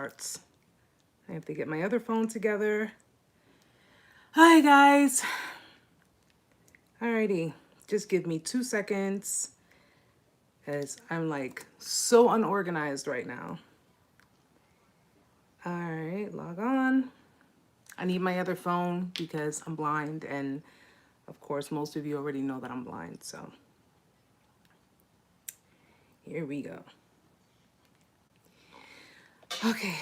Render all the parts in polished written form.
starts. I have to get my other phone together. Hi, guys. Alrighty, just give me 2 seconds as I'm like so unorganized right now. All right, log on. I need my other phone because I'm blind, and of course, most of you already know that I'm blind, so here we go. Okay,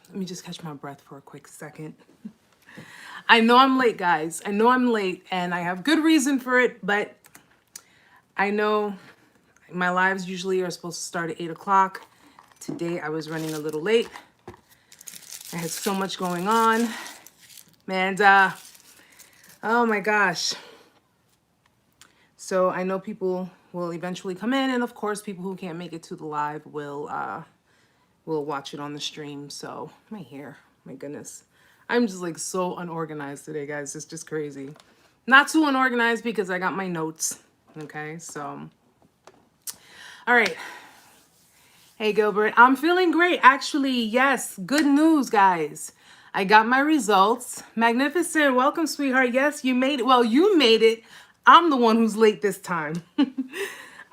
let me just catch my breath for a quick second. I know I'm late, guys. I know I'm late, and I have good reason for it, but I know my lives usually are supposed to start at 8 o'clock. Today, I was running a little late. I had so much going on, and oh my gosh. So I know people will eventually come in, and of course, people who can't make it to the live will watch it on the stream. So my hair, my goodness. I'm just like so unorganized today, guys. It's just crazy. Not too unorganized because I got my notes. Okay, so. All right. Hey, Gilbert. I'm feeling great. Actually, yes. Good news, guys. I got my results. Magnificent. Welcome, sweetheart. Yes, you made it. Well, you made it. I'm the one who's late this time.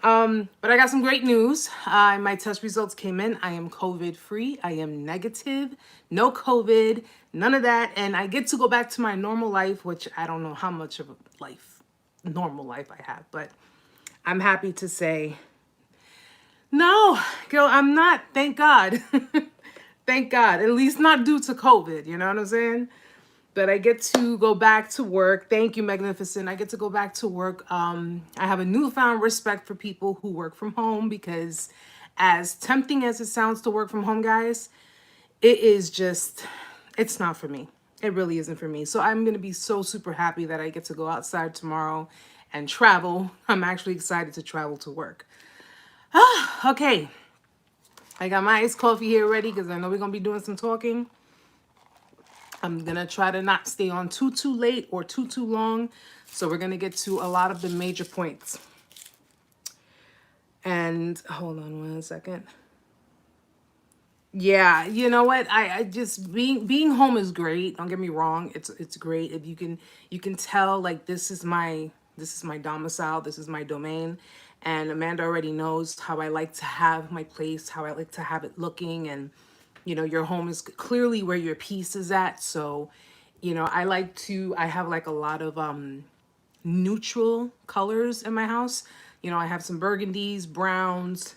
But I got some great news. My test results came in. I am COVID free. I am negative. No COVID. None of that. And I get to go back to my normal life, which I don't know how much of a normal life I have. But I'm happy to say, no, girl, I'm not. Thank God. Thank God. At least not due to COVID. You know what I'm saying? But I get to go back to work. Thank you, Magnificent. I get to go back to work. I have a newfound respect for people who work from home because as tempting as it sounds to work from home, guys, it is just, it's not for me. It really isn't for me. So I'm going to be so super happy that I get to go outside tomorrow and travel. I'm actually excited to travel to work. Okay. I got my iced coffee here ready because I know we're going to be doing some talking. I'm going to try to not stay on too late or too long. So we're going to get to a lot of the major points. And hold on 1 second. Yeah, you know what? I just being home is great. Don't get me wrong. It's great. If you can tell like this is my domicile, this is my domain. And Amanda already knows how I like to have my place, how I like to have it looking, and you know, your home is clearly where your peace is at. So, you know, I have like a lot of neutral colors in my house. You know, I have some burgundies, browns,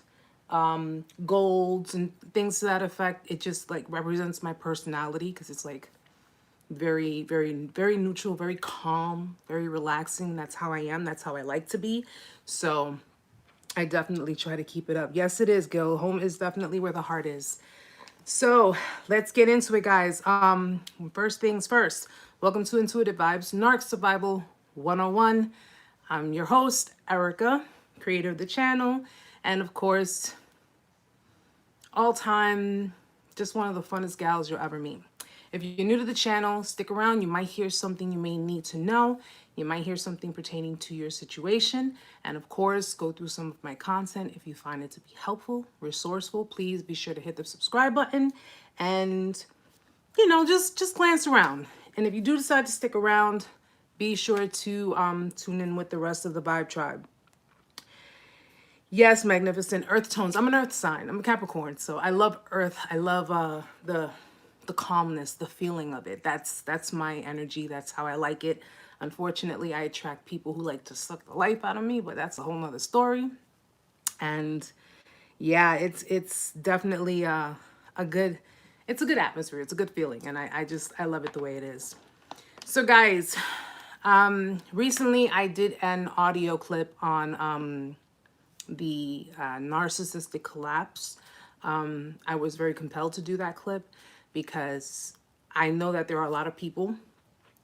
golds, and things to that effect. It just like represents my personality because it's like very, very, very neutral, very calm, very relaxing. That's how I am. That's how I like to be. So I definitely try to keep it up. Yes, it is, Gil. Home is definitely where the heart is. So let's get into it, guys. First things first. Welcome to Intuitive Vibes, Narc Survival 101. I'm your host, Erica, creator of the channel, and of course, all time, just one of the funnest gals you'll ever meet. If you're new to the channel, stick around. You might hear something you may need to know. You might hear something pertaining to your situation. And of course, go through some of my content. If you find it to be helpful, resourceful, please be sure to hit the subscribe button and, you know, just glance around. And if you do decide to stick around, be sure to tune in with the rest of the Vibe Tribe. Yes, Magnificent. Earth tones. I'm an earth sign. I'm a Capricorn. So I love earth. I love the calmness, the feeling of it. That's my energy. That's how I like it. Unfortunately, I attract people who like to suck the life out of me, but that's a whole nother story. And yeah, it's definitely a good atmosphere. It's a good feeling. And I love it the way it is. So guys, recently I did an audio clip on the Narcissistic Collapse. I was very compelled to do that clip because I know that there are a lot of people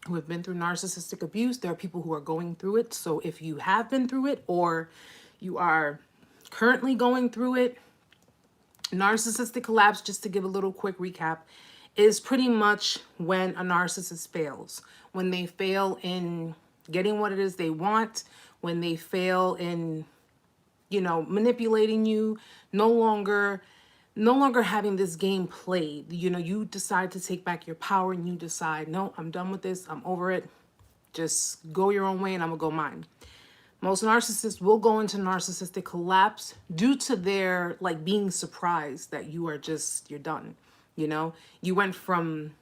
who have been through narcissistic abuse. There are people who are going through it. So if you have been through it or you are currently going through it, narcissistic collapse, just to give a little quick recap, is pretty much when a narcissist fails. When they fail in getting what it is they want, when they fail in, you know, manipulating you, no longer no longer having this game played. You know, you decide to take back your power and you decide, no, I'm done with this. I'm over it. Just go your own way and I'm gonna go mine. Most narcissists will go into narcissistic collapse due to their like being surprised that you are just, you're done. You know, you went from,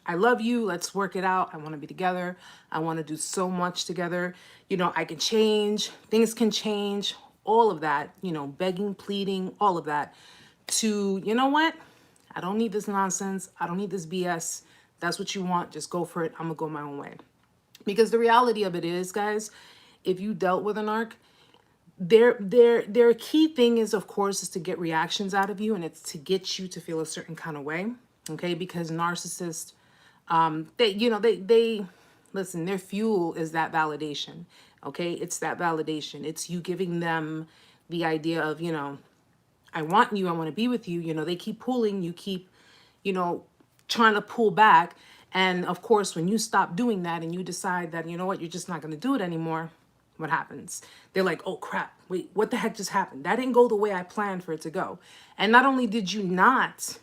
I love you, let's work it out, I want to be together, I want to do so much together, you know, I can change, things can change, all of that, you know, begging, pleading, all of that, to, you know what, I don't need this nonsense, I don't need this BS, that's what you want, just go for it, I'm gonna go my own way. Because the reality of it is, guys, if you dealt with a narc, their key thing is, of course, is to get reactions out of you, and it's to get you to feel a certain kind of way. Okay, because narcissists, they listen, their fuel is that validation. Okay, it's that validation. It's you giving them the idea of, you know, I want you, I want to be with you. You know, they keep pulling, you keep, you know, trying to pull back. And of course, when you stop doing that and you decide that, you know what, you're just not going to do it anymore, what happens? They're like, oh crap, wait, what the heck just happened? That didn't go the way I planned for it to go. And not only did you not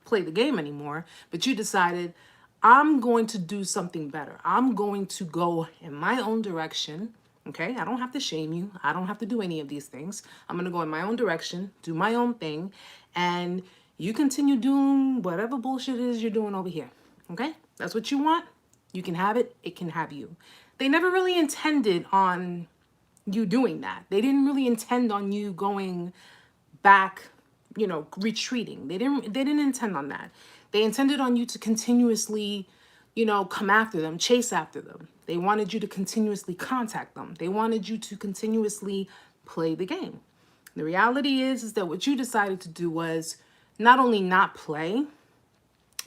play the game anymore, but you decided, I'm going to do something better. I'm going to go in my own direction. Okay, I don't have to shame you. I don't have to do any of these things. I'm going to go in my own direction, do my own thing, and you continue doing whatever bullshit it is you're doing over here. Okay, that's what you want. You can have it. It can have you. They never really intended on you doing that. They didn't really intend on you going back, you know, retreating. They didn't intend on that. They intended on you to continuously, you know, come after them, chase after them. They wanted you to continuously contact them. They wanted you to continuously play the game. The reality is that what you decided to do was not only not play,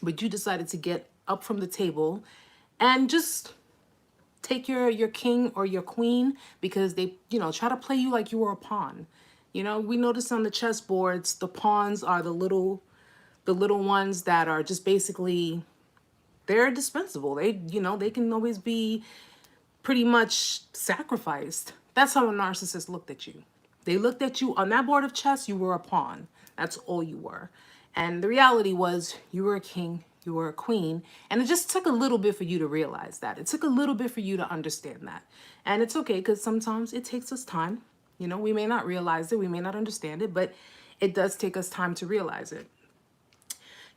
but you decided to get up from the table and just take your king or your queen, because they, you know, try to play you like you were a pawn. You know, we notice on the chessboards, the pawns are the little ones that are just basically, they're dispensable. They, you know, they can always be pretty much sacrificed. That's how a narcissist looked at you. They looked at you on that board of chess, you were a pawn. That's all you were. And the reality was you were a king, you were a queen, and it just took a little bit for you to realize that. It took a little bit for you to understand that. And it's okay, because sometimes it takes us time. You know, we may not realize it, we may not understand it, but it does take us time to realize it.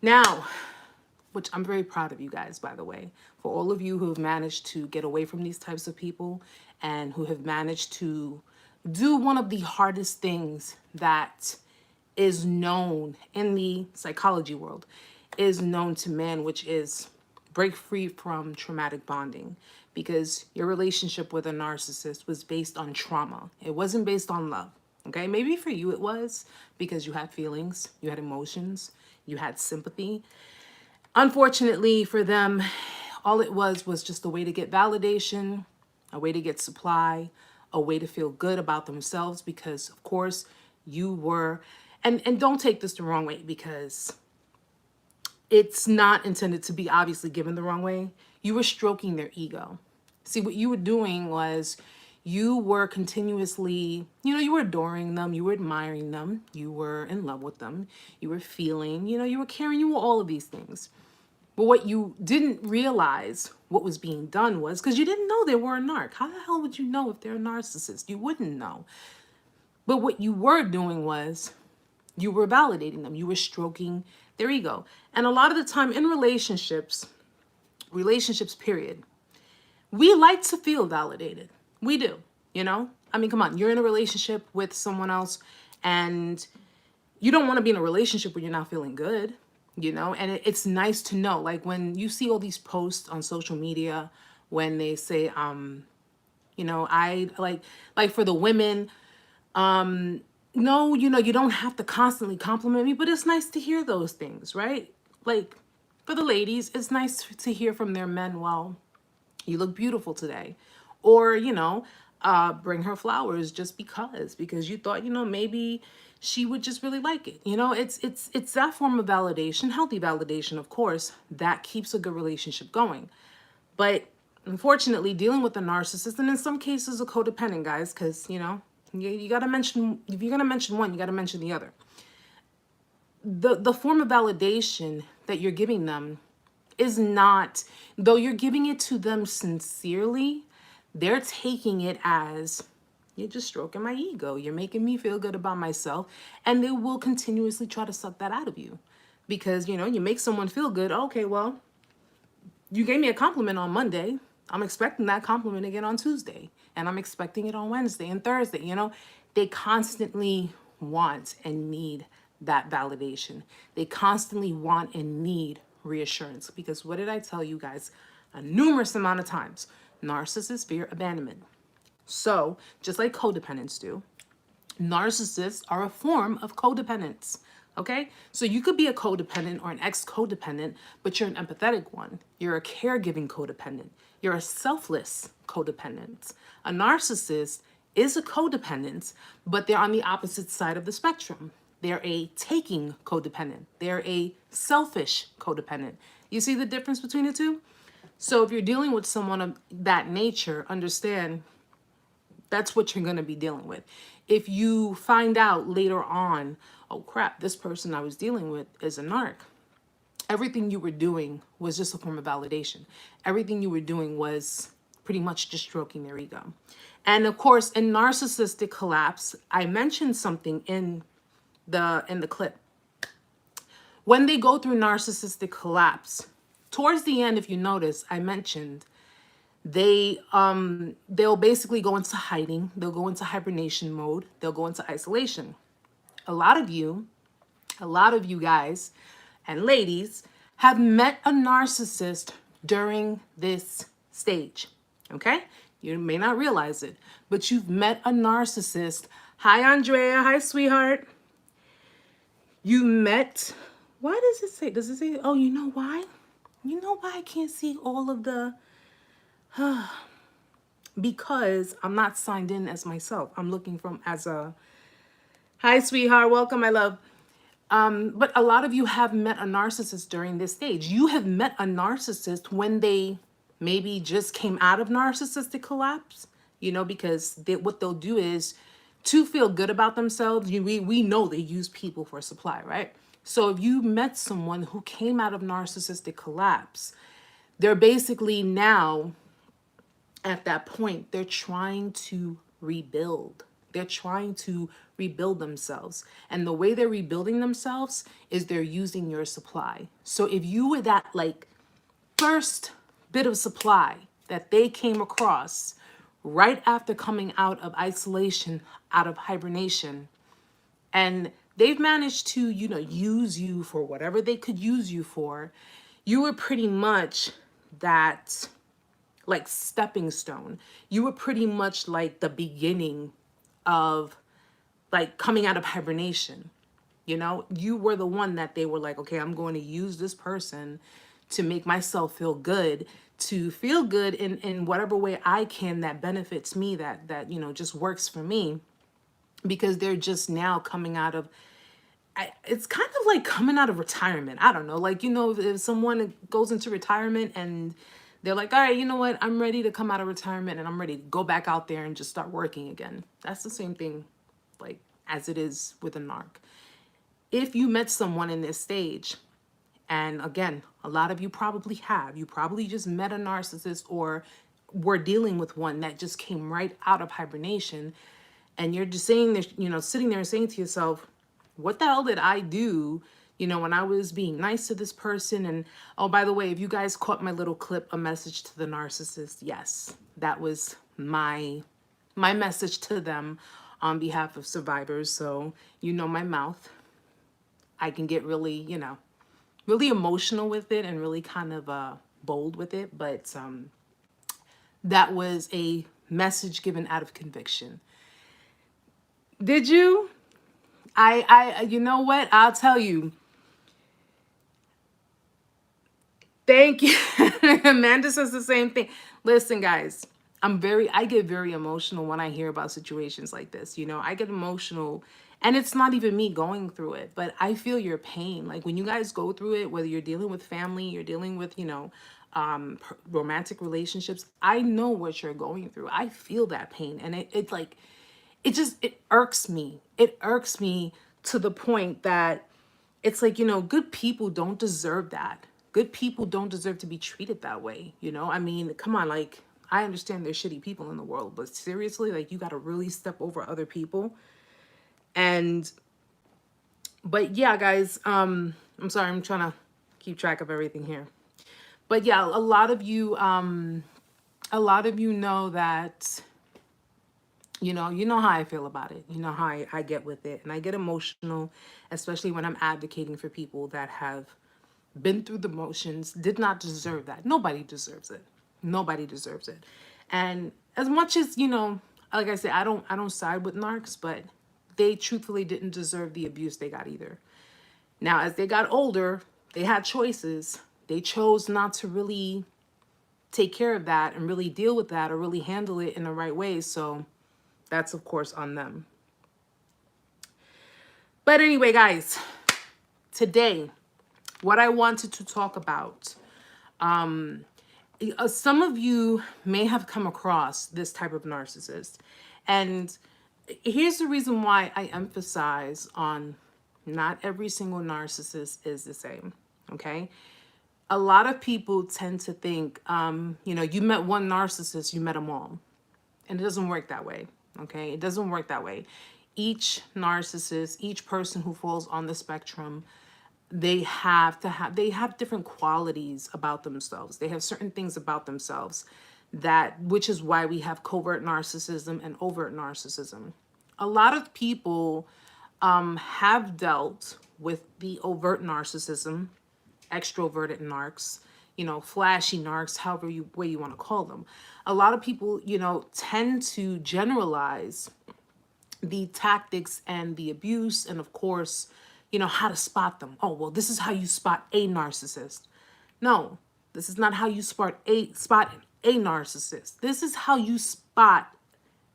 Now, which I'm very proud of you guys, by the way, for all of you who have managed to get away from these types of people and who have managed to do one of the hardest things that is known in the psychology world, is known to men, which is break free from traumatic bonding, because your relationship with a narcissist was based on trauma. It wasn't based on love. Okay, maybe for you it was, because you had feelings, you had emotions, you had sympathy. Unfortunately for them, all it was just a way to get validation, a way to get supply, a way to feel good about themselves, because of course you were, and don't take this the wrong way, because it's not intended to be obviously given the wrong way. You were stroking their ego. See, what you were doing was you were continuously, you know, you were adoring them, you were admiring them, you were in love with them, you were feeling, you know, you were caring, you were all of these things. But what you didn't realize what was being done was, because you didn't know they were a narc. How the hell would you know if they're a narcissist? You wouldn't know. But what you were doing was you were validating them. You were stroking their ego. And a lot of the time in relationships, period, we like to feel validated. We do, you know? I mean, come on, you're in a relationship with someone else and you don't want to be in a relationship where you're not feeling good, you know? And it's nice to know, like when you see all these posts on social media, when they say, you know, I like for the women, no, you know, you don't have to constantly compliment me, but it's nice to hear those things, right? Like for the ladies, it's nice to hear from their men, well, you look beautiful today. Or, you know, bring her flowers just because you thought, you know, maybe she would just really like it. You know, it's that form of validation, healthy validation, of course, that keeps a good relationship going. But unfortunately, dealing with a narcissist, and in some cases a codependent, guys, because, you know, you got to mention, if you're going to mention one, you got to mention the other. the form of validation that you're giving them is not, though you're giving it to them sincerely, they're taking it as you're just stroking my ego. You're making me feel good about myself. And they will continuously try to suck that out of you. Because, you know, you make someone feel good. Okay, well, you gave me a compliment on Monday. I'm expecting that compliment again on Tuesday. And I'm expecting it on Wednesday and Thursday. You know, they constantly want and need that validation. They constantly want and need reassurance. Because what did I tell you guys a numerous amount of times? Narcissists fear abandonment. So, just like codependents do, narcissists are a form of codependence. Okay? So you could be a codependent or an ex-codependent, but you're an empathetic one. You're a caregiving codependent. You're a selfless codependent. A narcissist is a codependent, but they're on the opposite side of the spectrum. They're a taking codependent. They're a selfish codependent. You see the difference between the two? So if you're dealing with someone of that nature, understand that's what you're going to be dealing with. If you find out later on, oh crap, this person I was dealing with is a narc, everything you were doing was just a form of validation. Everything you were doing was pretty much just stroking their ego. And of course, in narcissistic collapse, I mentioned something in the clip. When they go through narcissistic collapse, towards the end, if you notice, I mentioned they'll basically go into hiding. They'll go into hibernation mode. They'll go into isolation. A lot of you guys and ladies have met a narcissist during this stage. Okay? You may not realize it, but you've met a narcissist. Hi, Andrea. Hi, sweetheart. You met, why does it say, oh, you know why? You know why I can't see all of the, because I'm not signed in as myself. I'm looking from as a, hi, sweetheart, welcome, my love. But a lot of you have met a narcissist during this stage. You have met a narcissist when they maybe just came out of narcissistic collapse, you know, because what they'll do is to feel good about themselves. We know they use people for supply, right? So if you met someone who came out of narcissistic collapse, they're basically now at that point, they're trying to rebuild. They're trying to rebuild themselves. And the way they're rebuilding themselves is they're using your supply. So if you were that like first bit of supply that they came across right after coming out of isolation, out of hibernation, and they've managed to, you know, use you for whatever they could use you for, you were pretty much that like stepping stone. You were pretty much like the beginning of like coming out of hibernation. You know, you were the one that they were like, okay, I'm going to use this person to make myself feel good, to feel good in whatever way I can that benefits me, that you know, just works for me, because they're just now coming out of, it's kind of like coming out of retirement. I don't know, like, you know, if someone goes into retirement and they're like, all right, you know what, I'm ready to come out of retirement and I'm ready to go back out there and just start working again. That's the same thing, like, as it is with a narc. If you met someone in this stage, and again, a lot of you probably have, you probably just met a narcissist or were dealing with one that just came right out of hibernation, and you're just saying this, you know, sitting there and saying to yourself, what the hell did I do, you know, when I was being nice to this person? And oh, by the way, if you guys caught my little clip, a message to the narcissist, yes, that was my message to them on behalf of survivors. So, you know, my mouth, I can get really, you know, really emotional with it and really kind of bold with it. But that was a message given out of conviction. Did you? You know what? I'll tell you. Thank you. Amanda says the same thing. Listen, guys, I get very emotional when I hear about situations like this. You know, I get emotional, and it's not even me going through it, but I feel your pain. Like when you guys go through it, whether you're dealing with family, you're dealing with, you know, romantic relationships, I know what you're going through. I feel that pain. And it irks me. It irks me to the point that, it's like, you know, good people don't deserve that. Good people don't deserve to be treated that way. You know, I mean, come on, like, I understand there's shitty people in the world, but seriously, like, you got to really step over other people. And, but yeah, guys, I'm sorry, I'm trying to keep track of everything here. But yeah, a lot of you know that, you know how I feel about it. You know how I get with it. And I get emotional, especially when I'm advocating for people that have been through the motions, did not deserve that. Nobody deserves it. Nobody deserves it. And as much as, you know, like I said, I don't side with narcs, but they truthfully didn't deserve the abuse they got either. Now, as they got older, they had choices. They chose not to really take care of that and really deal with that or really handle it in the right way. So that's, of course, on them. But anyway, guys, today, what I wanted to talk about, some of you may have come across this type of narcissist. And here's the reason why I emphasize on not every single narcissist is the same, okay? A lot of people tend to think, you know, you met one narcissist, you met them all. And it doesn't work that way, okay? It doesn't work that way. Each narcissist, each person who falls on the spectrum, they have different qualities about themselves. They have certain things about themselves which is why we have covert narcissism and overt narcissism. A lot of people have dealt with the overt narcissism, extroverted narcs, you know, flashy narcs, however way you want to call them. A lot of people, you know, tend to generalize the tactics and the abuse, and of course, you know, how to spot them. Oh, well, this is how you spot a narcissist. No, this is not how you spot a narcissist. This is how you spot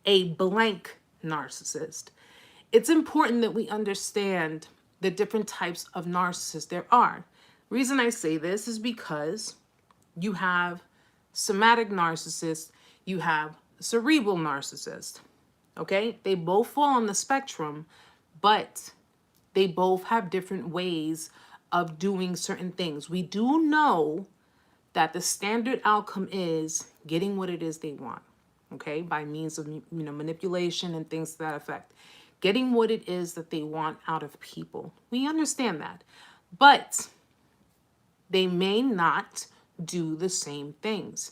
a blank narcissist. It's important that we understand the different types of narcissists there are. Reason I say this is because you have somatic narcissist, you have cerebral narcissist. Okay? They both fall on the spectrum, but they both have different ways of doing certain things. We do know that the standard outcome is getting what it is they want, okay, by means of, you know, manipulation and things to that effect. Getting what it is that they want out of people. We understand that. But they may not do the same things.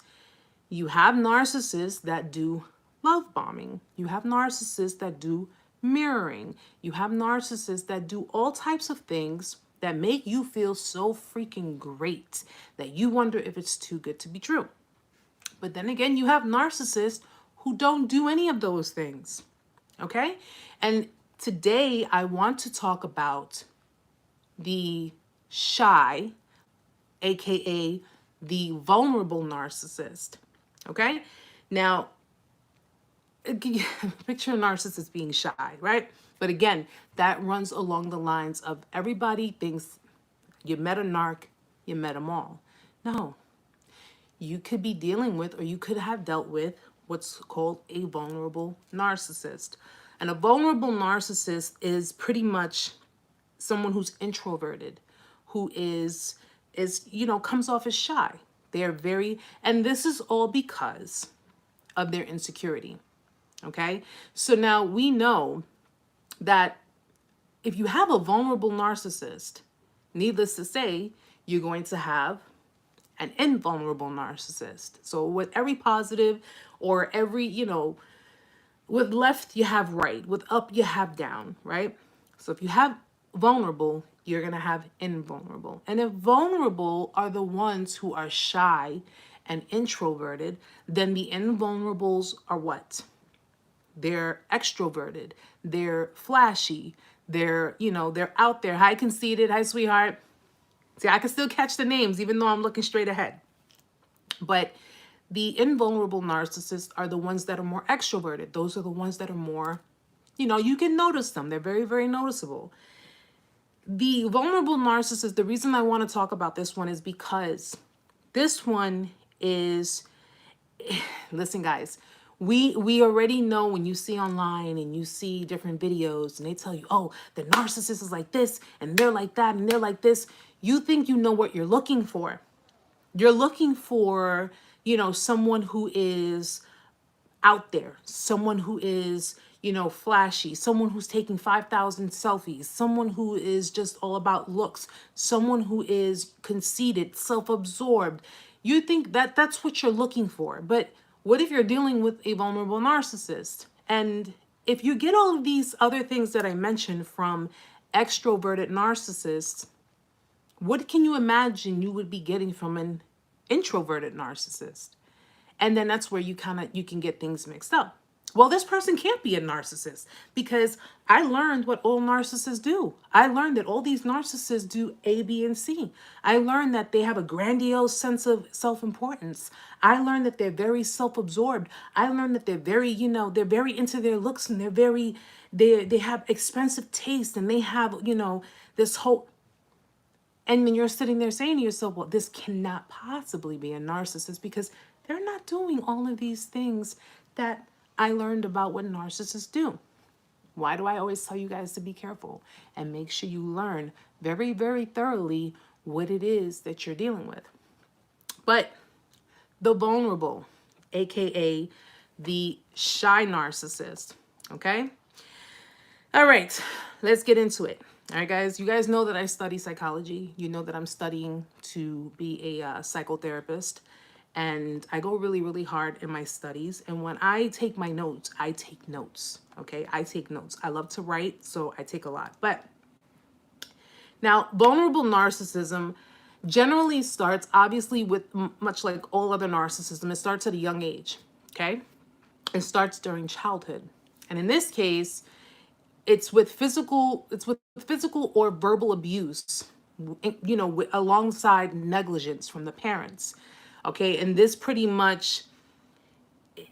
You have narcissists that do love bombing. You have narcissists that do mirroring. You have narcissists that do all types of things that make you feel so freaking great that you wonder if it's too good to be true. But then again, you have narcissists who don't do any of those things. Okay? And today I want to talk about the shy, aka the vulnerable narcissist. Okay? Now, picture a narcissist being shy, right? But again, that runs along the lines of everybody thinks you met a narc, you met them all. No, you could be dealing with, or you could have dealt with, what's called a vulnerable narcissist. And a vulnerable narcissist is pretty much someone who's introverted, who is, you know, comes off as shy. They're very, and this is all because of their insecurity. Okay, so now we know that if you have a vulnerable narcissist, needless to say, you're going to have an invulnerable narcissist. So with every positive or every, you know, with left, you have right. With up, you have down, right? So if you have vulnerable, you're going to have invulnerable. And if vulnerable are the ones who are shy and introverted, then the invulnerables are what? They're extroverted, they're flashy, they're, you know, they're out there. Hi, conceited. Hi, sweetheart. See, I can still catch the names even though I'm looking straight ahead. But the invulnerable narcissists are the ones that are more extroverted. Those are the ones that are more, you know, you can notice them. They're very, very noticeable. The vulnerable narcissist, the reason I want to talk about this one is because this one is, listen, guys, We already know when you see online and you see different videos and they tell you, oh, the narcissist is like this and they're like that and they're like this. You think you know what you're looking for. You're looking for, someone who is out there, someone who is, flashy, someone who's taking 5,000 selfies, someone who is just all about looks, someone who is conceited, self-absorbed. You think that that's what you're looking for. But what if you're dealing with a vulnerable narcissist? And if you get all of these other things that I mentioned from extroverted narcissists, what can you imagine you would be getting from an introverted narcissist? And then that's where you can get things mixed up. Well, this person can't be a narcissist because I learned what all narcissists do. I learned that all these narcissists do A, B, and C. I learned that they have a grandiose sense of self-importance. I learned that they're very self-absorbed. I learned that they're very, they're very into their looks and they have expensive taste and they have, this whole, and then you're sitting there saying to yourself, well, this cannot possibly be a narcissist because they're not doing all of these things that I learned about what narcissists do. Why do I always tell you guys to be careful and make sure you learn very, very thoroughly what it is that you're dealing with? But the vulnerable, aka the shy narcissist, okay? All right, let's get into it. All right, guys, you guys know that I study psychology. You know that I'm studying to be a psychotherapist. And I go really, really hard in my studies. And when I take my notes, I take notes, okay? I take notes. I love to write, so I take a lot. But now, vulnerable narcissism generally starts, obviously, with much like all other narcissism, it starts at a young age, okay? It starts during childhood. And in this case, it's with physical or verbal abuse, alongside negligence from the parents. Okay, and this pretty much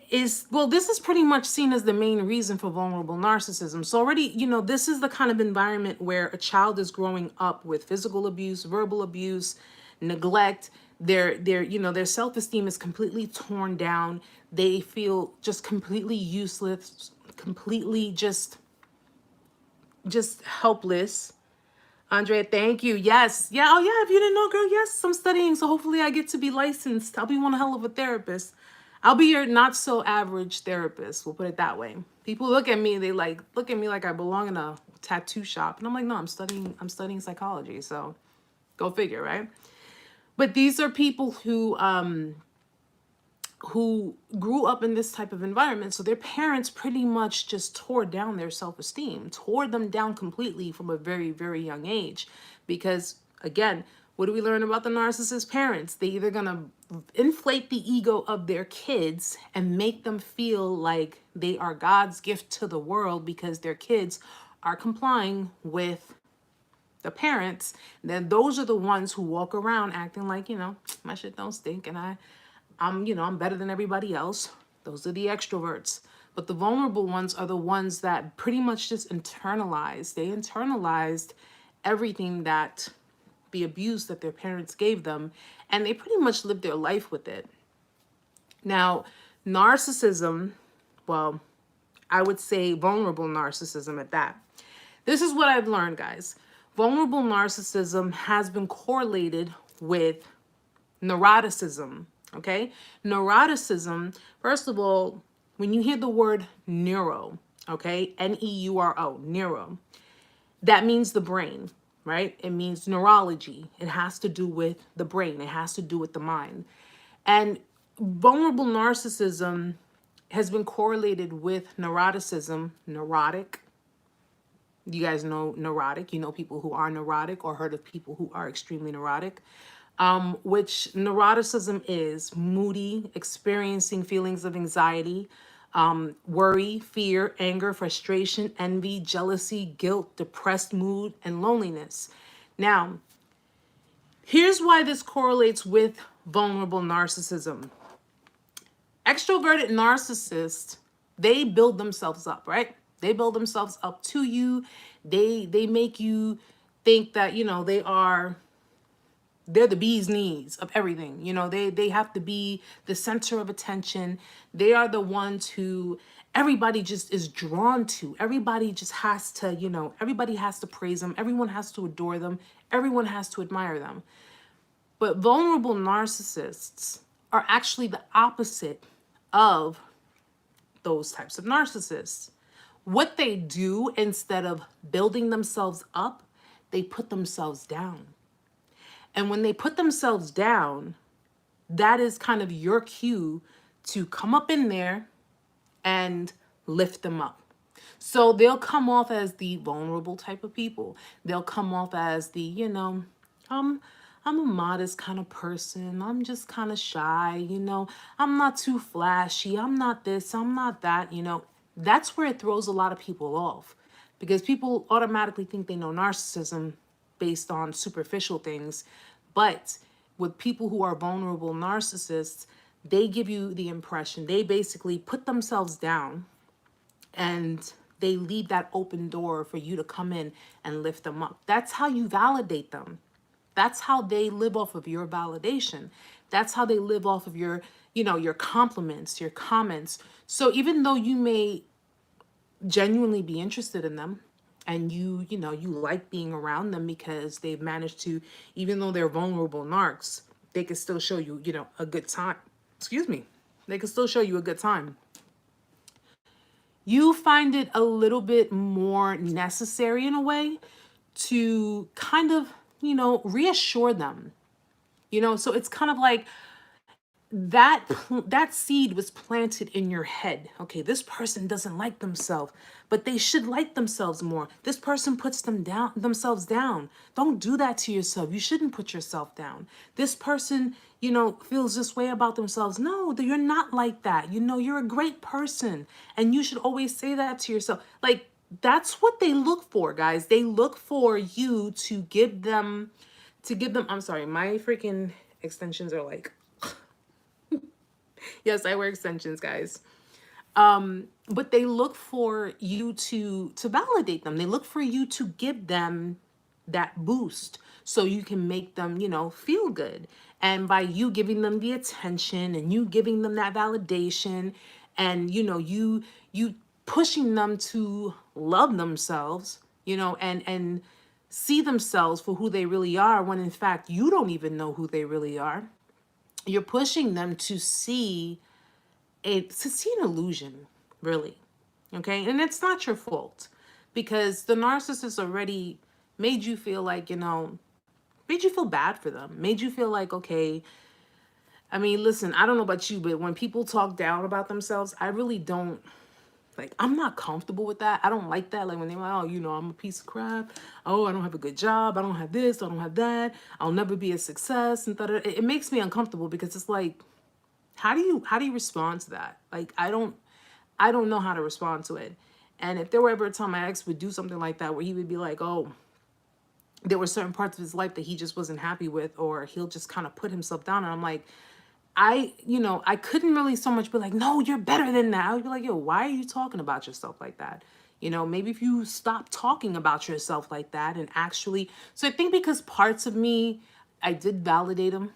is, this is pretty much seen as the main reason for vulnerable narcissism. So already, this is the kind of environment where a child is growing up with physical abuse, verbal abuse, neglect. Their self-esteem is completely torn down. They feel just completely useless, completely just helpless. Andrea, thank you. Yes. Yeah. Oh, yeah. If you didn't know, girl, yes, I'm studying. So hopefully I get to be licensed. I'll be one hell of a therapist. I'll be your not so average therapist. We'll put it that way. People look at me, they look at me like I belong in a tattoo shop. And I'm like, no, I'm studying psychology. So go figure, right? But these are people who grew up in this type of environment. So their parents pretty much just tore down their self-esteem, tore them down completely from a very, very young age. Because again, what do we learn about the narcissist parents? They either gonna inflate the ego of their kids and make them feel like they are God's gift to the world because their kids are complying with the parents. Then those are the ones who walk around acting like, my shit don't stink and I'm better than everybody else. Those are the extroverts. But the vulnerable ones are the ones that pretty much just internalized. They internalized everything that the abuse that their parents gave them, and they pretty much lived their life with it. Now, narcissism, well, I would say vulnerable narcissism at that. This is what I've learned, guys. Vulnerable narcissism has been correlated with neuroticism. Okay, neuroticism, first of all, when you hear the word neuro, okay, Neuro, neuro, that means the brain, right? It means neurology. It has to do with the brain. It has to do with the mind. And vulnerable narcissism has been correlated with neuroticism, neurotic. You guys know neurotic. You know people who are neurotic or heard of people who are extremely neurotic. Which neuroticism is moody, experiencing feelings of anxiety, worry, fear, anger, frustration, envy, jealousy, guilt, depressed mood, and loneliness. Now, here's why this correlates with vulnerable narcissism. Extroverted narcissists, they build themselves up, right? They build themselves up to you. They make you think that, they're the bee's knees of everything. You know, they have to be the center of attention. They are the ones who everybody just is drawn to. Everybody just has to, you know, everybody has to praise them. Everyone has to adore them. Everyone has to admire them. But vulnerable narcissists are actually the opposite of those types of narcissists. What they do, instead of building themselves up, they put themselves down. And when they put themselves down, that is kind of your cue to come up in there and lift them up. So they'll come off as the vulnerable type of people. They'll come off as the, you know, I'm a modest kind of person. I'm just kind of shy, you know. I'm not too flashy. I'm not this, I'm not that, you know. That's where it throws a lot of people off, because people automatically think they know narcissism based on superficial things. But with people who are vulnerable narcissists, they give you the impression, they basically put themselves down and they leave that open door for you to come in and lift them up. That's how you validate them. That's how they live off of your validation. That's how they live off of your, you know, your compliments, your comments. So even though you may genuinely be interested in them, and you know, you like being around them because they've managed to, even though they're vulnerable narcs, they can still show you, you know, a good time. Excuse me. They can still show you a good time. You find it a little bit more necessary in a way to kind of, you know, reassure them. You know, so it's kind of like that seed was planted in your head. Okay, this person doesn't like themselves, but they should like themselves more. This person puts themselves down. Don't do that to yourself. You shouldn't put yourself down. This person, you know, feels this way about themselves. No, you're not like that. You know, you're a great person, and you should always say that to yourself. Like, that's what they look for, guys. They look for you to give them, I'm sorry, my freaking extensions are like, yes, I wear extensions, guys. But they look for you to validate them. They look for you to give them that boost so you can make them, you know, feel good. And by you giving them the attention and you giving them that validation, and you know, you pushing them to love themselves, you know, and see themselves for who they really are, when in fact you don't even know who they really are. You're pushing them to see an illusion, really. Okay, and it's not your fault, because the narcissist already made you feel like, you know, made you feel bad for them, made you feel like, okay, I mean, listen, I don't know about you, but when people talk down about themselves, I really don't, like, I'm not comfortable with that. I don't like that. Like when they're like, oh, you know, I'm a piece of crap. Oh, I don't have a good job. I don't have this. I don't have that. I'll never be a success. And it makes me uncomfortable, because it's like, how do you respond to that? Like, I don't know how to respond to it. And if there were ever a time my ex would do something like that, where he would be like, oh, there were certain parts of his life that he just wasn't happy with, or he'll just kind of put himself down. And I'm like, you know, I couldn't really so much be like, no, you're better than that. I would be like, yo, why are you talking about yourself like that? You know, maybe if you stop talking about yourself like that and actually, so I think because parts of me, I did validate him.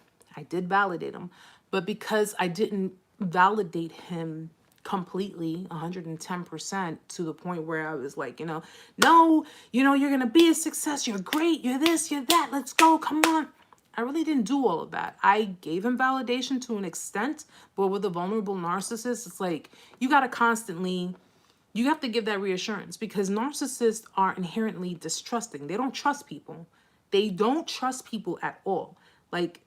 But because I didn't validate him completely 110% to the point where I was like, you know, no, you know, you're going to be a success. You're great. You're this, you're that. Let's go. Come on. I really didn't do all of that. I gave him validation to an extent, but with a vulnerable narcissist, it's like you got to constantly, you have to give that reassurance, because narcissists are inherently distrusting. They don't trust people. They don't trust people at all. Like,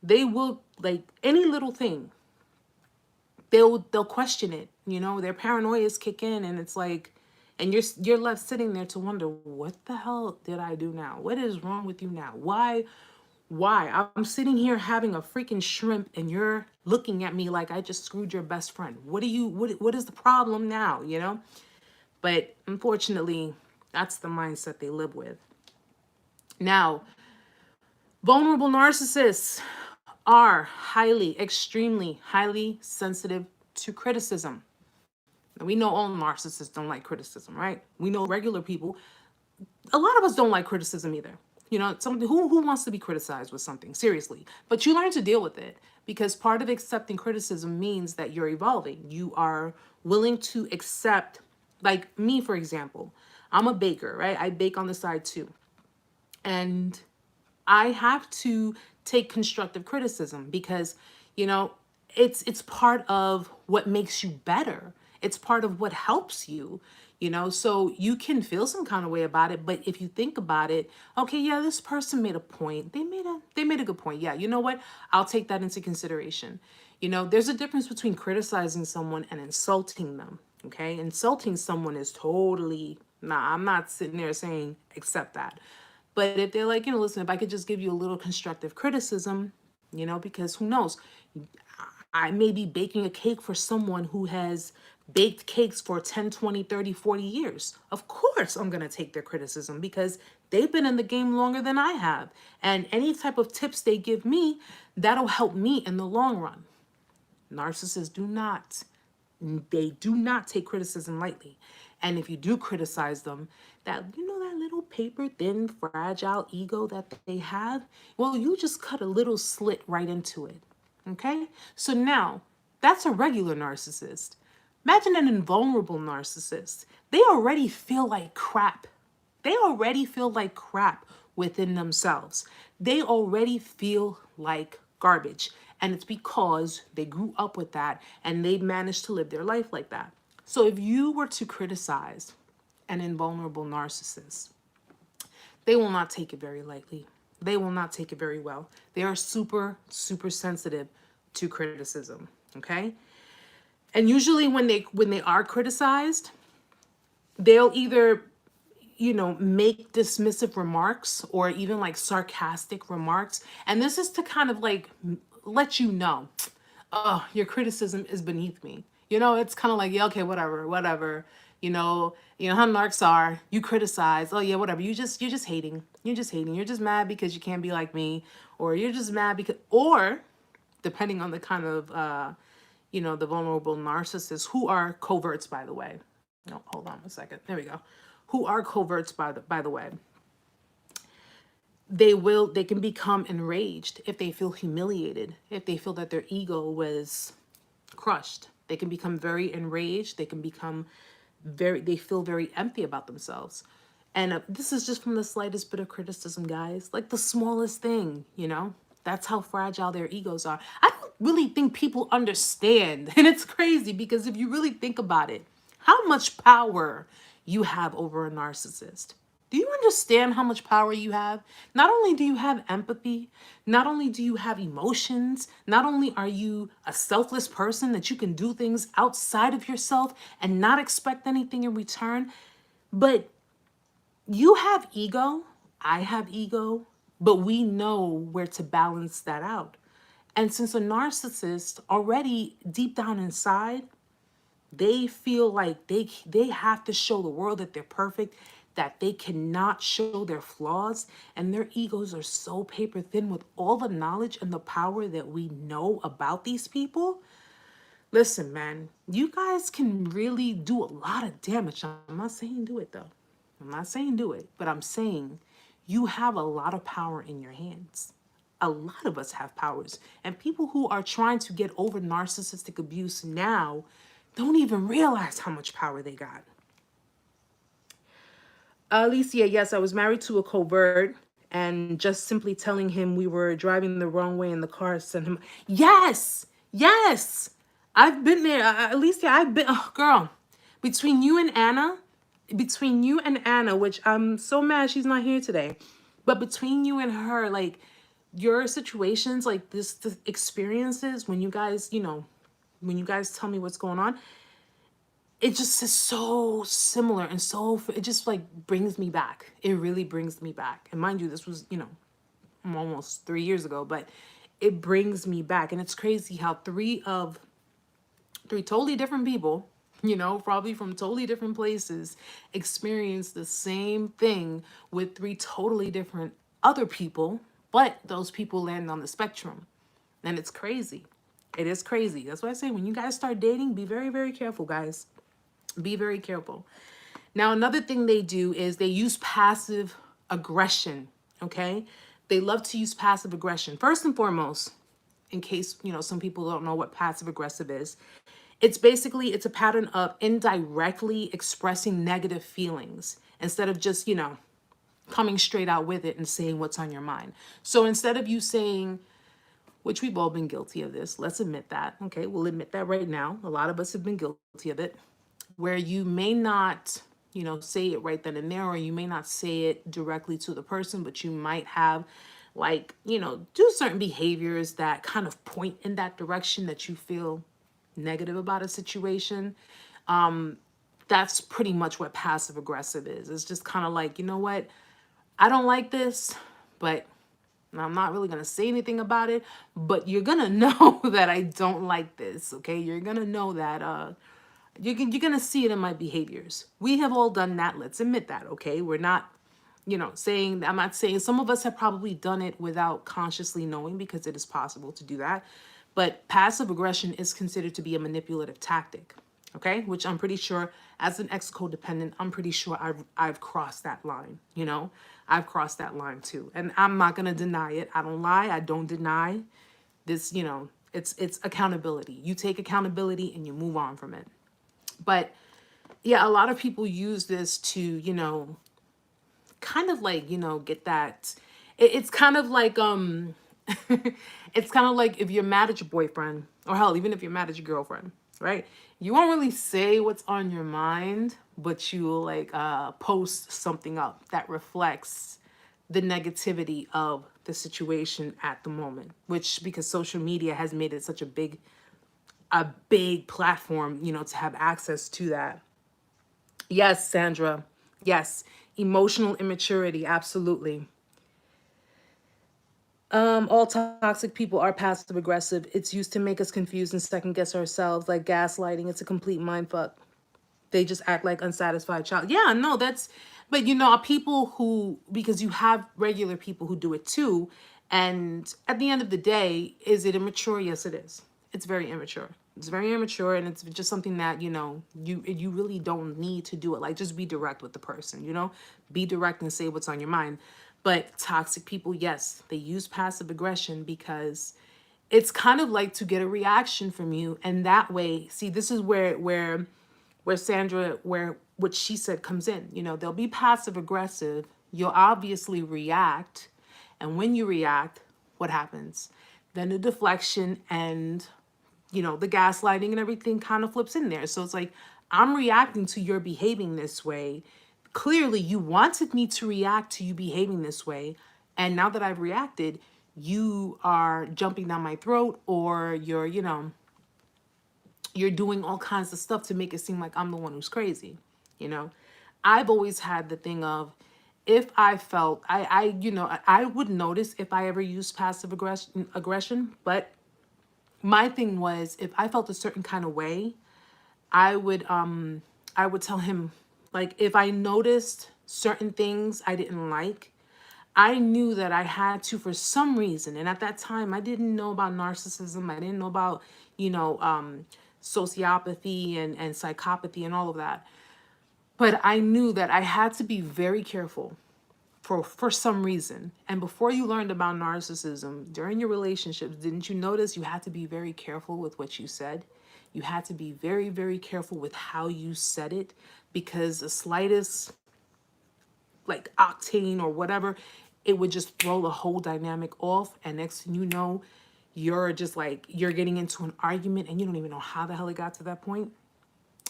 they will, like, any little thing, they'll question it. You know, their paranoias kick in, and it's like, and you're left sitting there to wonder, what the hell did I do now? What is wrong with you now? Why I'm sitting here having a freaking shrimp, and you're looking at me like I just screwed your best friend. What is the problem now, you know? But unfortunately, that's the mindset they live with. Now, vulnerable narcissists are extremely highly sensitive to criticism. Now, we know all narcissists don't like criticism, right? We know regular people, a lot of us don't like criticism either. You know, something, who wants to be criticized with something? Seriously. But you learn to deal with it, because part of accepting criticism means that you're evolving. You are willing to accept, like me, for example. I'm a baker, right? I bake on the side too. And I have to take constructive criticism because, you know, it's part of what makes you better. It's part of what helps you, you know. So you can feel some kind of way about it, but if you think about it, okay, yeah, this person made a point. They made a good point. Yeah, you know what? I'll take that into consideration. You know, there's a difference between criticizing someone and insulting them. Okay? Insulting someone is totally, nah, I'm not sitting there saying accept that. But if they're like, you know, listen, if I could just give you a little constructive criticism, you know, because who knows? I may be baking a cake for someone who has baked cakes for 10, 20, 30, 40 years. Of course, I'm going to take their criticism because they've been in the game longer than I have. And any type of tips they give me, that'll help me in the long run. Narcissists do not. They do not take criticism lightly. And if you do criticize them, that, you know, that little paper thin, fragile ego that they have, well, you just cut a little slit right into it. Okay? So now, that's a regular narcissist. Imagine an invulnerable narcissist. They already feel like crap. They already feel like crap within themselves. They already feel like garbage. And it's because they grew up with that and they managed to live their life like that. So if you were to criticize an invulnerable narcissist, they will not take it very lightly. They will not take it very well. They are super, super sensitive to criticism. Okay? And usually when they are criticized, they'll either, you know, make dismissive remarks or even like sarcastic remarks. And this is to kind of like let you know, oh, your criticism is beneath me. You know, it's kind of like, yeah, okay, whatever. You know how narcs are. You criticize, oh yeah, whatever. You're just hating. You're just hating. You're just mad because you can't be like me, or you're just mad because, or depending on the kind of, you know, the vulnerable narcissists, who are coverts, by the way. No, hold on a second. There we go. Who are coverts, by the way. They can become enraged if they feel humiliated, if they feel that their ego was crushed. They can become very enraged. They can become they feel very empty about themselves. And this is just from the slightest bit of criticism, guys. Like the smallest thing, you know? That's how fragile their egos are. I don't really think people understand. And it's crazy because if you really think about it, how much power you have over a narcissist. Do you understand how much power you have? Not only do you have empathy, not only do you have emotions, not only are you a selfless person that you can do things outside of yourself and not expect anything in return, but you have ego, I have ego, but we know where to balance that out. And since a narcissist already deep down inside, they feel like they have to show the world that they're perfect, that they cannot show their flaws, and their egos are so paper thin with all the knowledge and the power that we know about these people. Listen, man, you guys can really do a lot of damage. I'm not saying do it though. I'm not saying do it, but I'm saying you have a lot of power in your hands. A lot of us have powers, and people who are trying to get over narcissistic abuse now don't even realize how much power they got. Alicia, yes, I was married to a covert, and just simply telling him we were driving the wrong way in the car sent him. Yes, yes, I've been there. Alicia, I've been. Oh, girl, between you and Anna, which I'm so mad she's not here today, but between you and her, like your situations, like this, the experiences when you guys, you know, when you guys tell me what's going on, it just is so similar and so, it just like brings me back. It really brings me back. And mind you, this was, you know, almost 3 years ago, but it brings me back. And it's crazy how three totally different people, you know, probably from totally different places, experience the same thing with three totally different other people, but those people land on the spectrum. And it's crazy. It is crazy. That's why I say when you guys start dating, be very, very careful, guys. Be very careful. Now, another thing they do is they use passive aggression okay? They love to use passive aggression. First and foremost, in case, some people don't know what passive aggressive is, it's a pattern of indirectly expressing negative feelings instead of just, coming straight out with it and saying what's on your mind. So instead of you saying, which we've all been guilty of this, let's admit that, okay? We'll admit that right now. A lot of us have been guilty of it, where you may not, say it right then and there, or you may not say it directly to the person, but you might have like, do certain behaviors that kind of point in that direction that you feel negative about a situation. That's pretty much what passive aggressive is. It's just kind of like, you know what? I don't like this, but I'm not really going to say anything about it, but you're going to know that I don't like this, okay? You're going to know that you're going to see it in my behaviors. We have all done that. Let's admit that, okay? We're not, I'm not saying some of us have probably done it without consciously knowing, because it is possible to do that. But passive aggression is considered to be a manipulative tactic, okay? Which I'm pretty sure, as an ex-codependent, I'm pretty sure I've crossed that line, I've crossed that line too. And I'm not going to deny it. I don't lie. I don't deny this, it's accountability. You take accountability and you move on from it. But yeah, a lot of people use this to, kind of like, get that. It's kind of like, it's kind of like if you're mad at your boyfriend, or hell, even if you're mad at your girlfriend, right? You won't really say what's on your mind, but you'll like post something up that reflects the negativity of the situation at the moment, which, because social media has made it such a big platform, to have access to that. Yes, Sandra. Yes. Emotional immaturity. Absolutely. All toxic people are passive aggressive. It's used to make us confused and second guess ourselves, like gaslighting. It's a complete mind fuck. They just act like unsatisfied child. Yeah, no, but people who, because you have regular people who do it too. And at the end of the day, is it immature? Yes, it is. It's very immature. It's very immature, and it's just something that, you really don't need to do it. Like, just be direct with the person, be direct and say what's on your mind. But toxic people, yes, they use passive aggression because it's kind of like to get a reaction from you. And that way, see, this is where Sandra, where what she said comes in. They'll be passive aggressive. You'll obviously react. And when you react, what happens? Then the deflection and, the gaslighting and everything kind of flips in there. So it's like, I'm reacting to your behaving this way. Clearly, you wanted me to react to you behaving this way. And now that I've reacted, you are jumping down my throat, or you're doing all kinds of stuff to make it seem like I'm the one who's crazy. I've always had the thing of, if I felt, I would notice if I ever used passive aggression, but my thing was, if I felt a certain kind of way, I would tell him, like, if I noticed certain things I didn't like, I knew that I had to, for some reason, and at that time, I didn't know about narcissism. I didn't know about, sociopathy and psychopathy and all of that. But I knew that I had to be very careful for some reason. And before you learned about narcissism, during your relationships, didn't you notice you had to be very careful with what you said? You had to be very, very careful with how you said it, because the slightest, like, octane or whatever, it would just throw the whole dynamic off. And next thing you know, you're just like, you're getting into an argument and you don't even know how the hell it got to that point.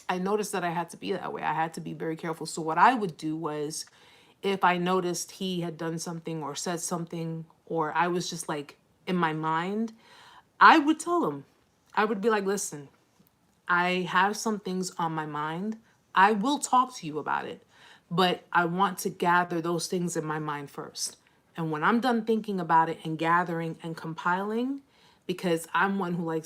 I noticed that I had to be that way. I had to be very careful. So what I would do was, if I noticed he had done something or said something, or I was just like in my mind, I would tell him. I would be like, listen, I have some things on my mind. I will talk to you about it, but I want to gather those things in my mind first. And when I'm done thinking about it and gathering and compiling, because I'm one who I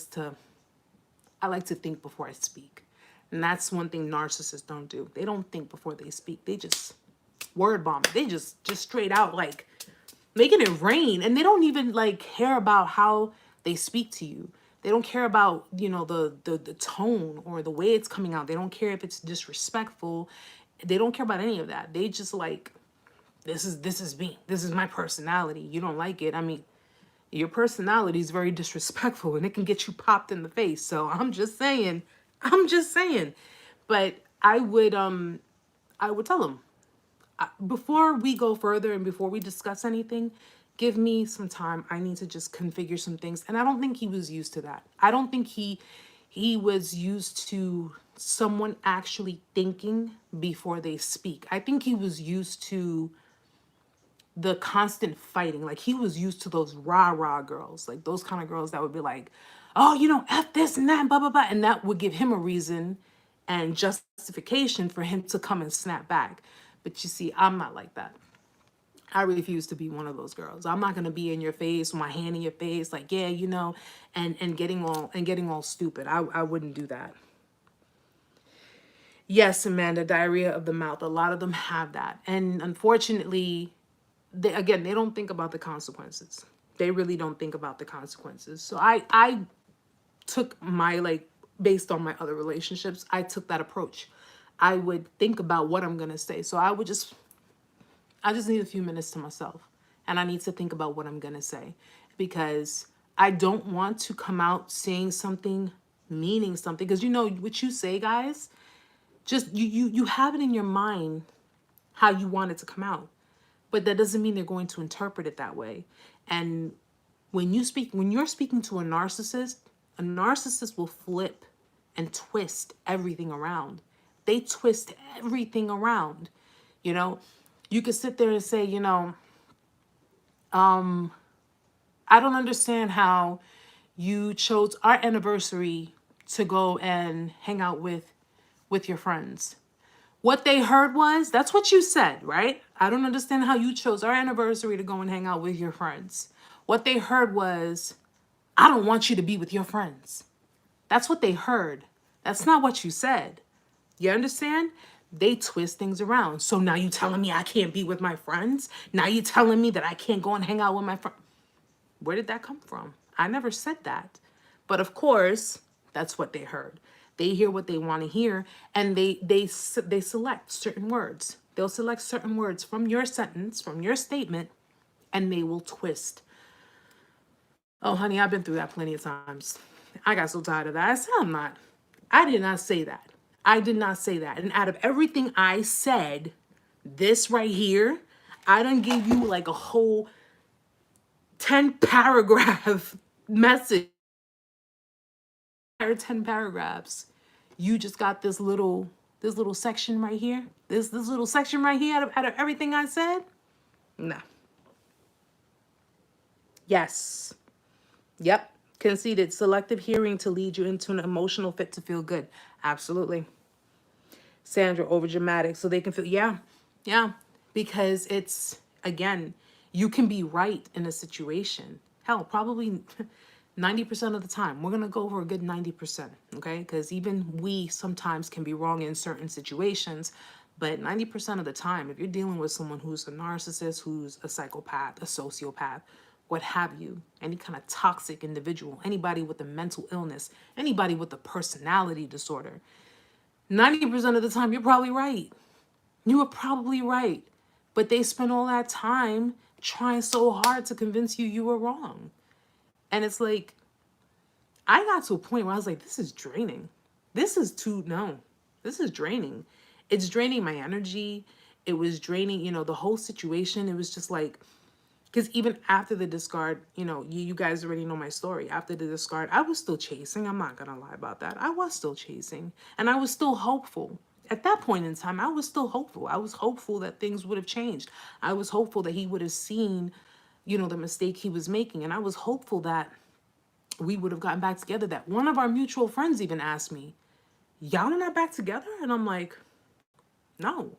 like to think before I speak. And that's one thing narcissists don't do. They don't think before they speak. They just word bomb. They just straight out, like, making it rain. And they don't even like care about how they speak to you. They don't care about, the tone or the way it's coming out. They don't care if it's disrespectful. They don't care about any of that. They just like, this is me. This is my personality. You don't like it. I mean, your personality is very disrespectful and it can get you popped in the face. So I'm just saying. I'm just saying. But I would tell him, before we go further and before we discuss anything, give me some time. I need to just configure some things. And I don't think he was used to that. I don't think he was used to someone actually thinking before they speak. I think he was used to the constant fighting. Like he was used to those rah-rah girls, like those kind of girls that would be like, oh, you know, F this and that, and blah, blah, blah. And that would give him a reason and justification for him to come and snap back. But you see, I'm not like that. I refuse to be one of those girls. I'm not gonna be in your face, with my hand in your face, like, yeah, you know, and getting all stupid. I wouldn't do that. Yes, Amanda, diarrhea of the mouth. A lot of them have that. And unfortunately, they don't think about the consequences. They really don't think about the consequences. So I took my, like, based on my other relationships, I took that approach. I would think about what I'm gonna say. So I just need a few minutes to myself, and I need to think about what I'm gonna say, because I don't want to come out saying something, meaning something, because you know what you say, guys, just you have it in your mind how you want it to come out, but that doesn't mean they're going to interpret it that way. And when you're speaking to a narcissist will flip and twist everything around. They twist everything around. You know, you could sit there and say, you know, I don't understand how you chose our anniversary to go and hang out with your friends. What they heard was, that's what you said, right? I don't understand how you chose our anniversary to go and hang out with your friends. What they heard was, I don't want you to be with your friends. That's what they heard. That's not what you said. You understand? They twist things around. So now you telling me I can't be with my friends? Now you telling me that I can't go and hang out with my friends? Where did that come from? I never said that. But of course, that's what they heard. They hear what they want to hear, and they select certain words. They'll select certain words from your sentence, from your statement, and they will twist. Oh, honey, I've been through that plenty of times. I got so tired of that. I said, I did not say that. I did not say that. And out of everything I said, this right here, I done gave you like a whole 10 paragraph message. 10 paragraphs. You just got this little section right here. This little section right here out of everything I said? No. Yes. Yep. Conceded. Selective hearing to lead you into an emotional fit to feel good. Absolutely. Sandra, overdramatic so they can feel, yeah. Because it's, again, you can be right in a situation. Hell, probably 90% of the time. We're going to go over a good 90%, okay? Because even we sometimes can be wrong in certain situations, but 90% of the time, if you're dealing with someone who's a narcissist, who's a psychopath, a sociopath, what have you, any kind of toxic individual, anybody with a mental illness, anybody with a personality disorder, 90% of the time, you're probably right. You were probably right. But they spent all that time trying so hard to convince you you were wrong. And it's like, I got to a point where I was like, this is draining. This is draining. It's draining my energy. It was draining, the whole situation. It was just like, because even after the discard, you guys already know my story. After the discard, I was still chasing. I'm not going to lie about that. I was still chasing. And I was still hopeful. At that point in time, I was still hopeful. I was hopeful that things would have changed. I was hopeful that he would have seen, the mistake he was making. And I was hopeful that we would have gotten back together. That one of our mutual friends even asked me, y'all are not back together? And I'm like, no.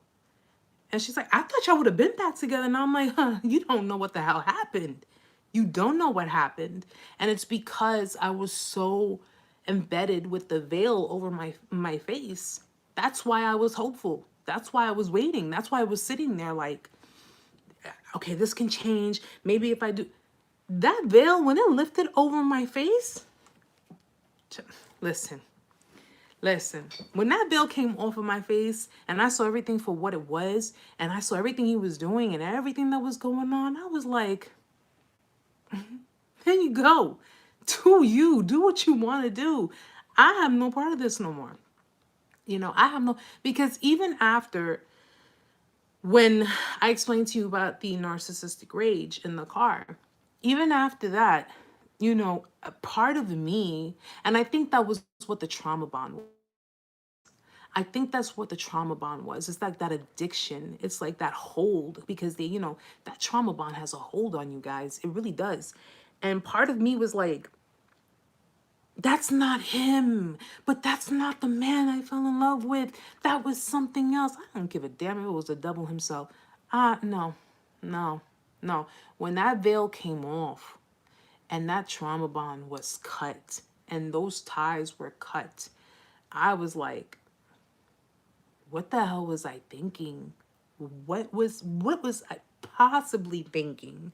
And she's like, I thought y'all would have been back together. And I'm like, you don't know what the hell happened. You don't know what happened. And it's because I was so embedded with the veil over my face. That's why I was hopeful. That's why I was waiting. That's why I was sitting there like, okay, this can change. Maybe if I do. That veil, when it lifted over my face, listen, Listen, when that veil came off of my face and I saw everything for what it was, and I saw everything he was doing and everything that was going on, I was like, there you go. Do you. Do what you want to do. I have no part of this no more. You know, I have no, because even after, when I explained to you about the narcissistic rage in the car, even after that, you know, a part of me, and I think that was what the trauma bond was. I think that's what the trauma bond was. It's like that addiction. It's like that hold, because they, you know, that trauma bond has a hold on you guys. It really does. And part of me was like, that's not him, but that's not the man I fell in love with. That was something else. I don't give a damn if it was the devil himself. No, no, no. When that veil came off and that trauma bond was cut and those ties were cut, I was like, what the hell was I thinking? What was I possibly thinking?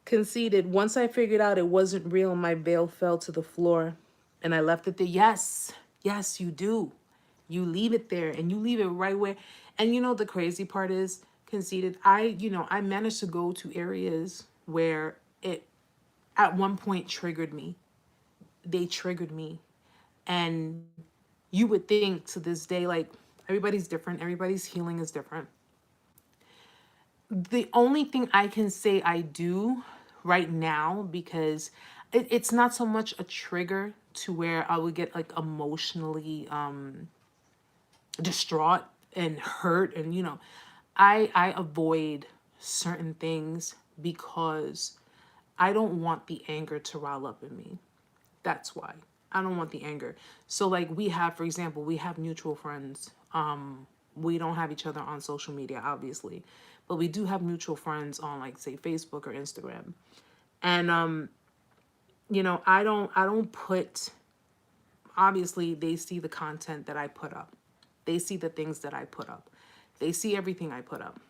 Conceded. Once I figured out it wasn't real, my veil fell to the floor and I left it there. Yes, yes, you do. You leave it there and you leave it right where. And you know, the crazy part is, Conceded, I managed to go to areas where it at one point triggered me. They triggered me. And you would think to this day, like, everybody's different, everybody's healing is different. The only thing I can say I do right now, because it's not so much a trigger to where I would get like emotionally distraught and hurt, and you know, I avoid certain things because I don't want the anger to rile up in me. That's why. I don't want the anger. So like, we have, for example, we have mutual friends. We don't have each other on social media, obviously, but we do have mutual friends on, like, say, Facebook or Instagram. And you know, I don't put, obviously they see the content that I put up. They see the things that I put up. They see everything I put up.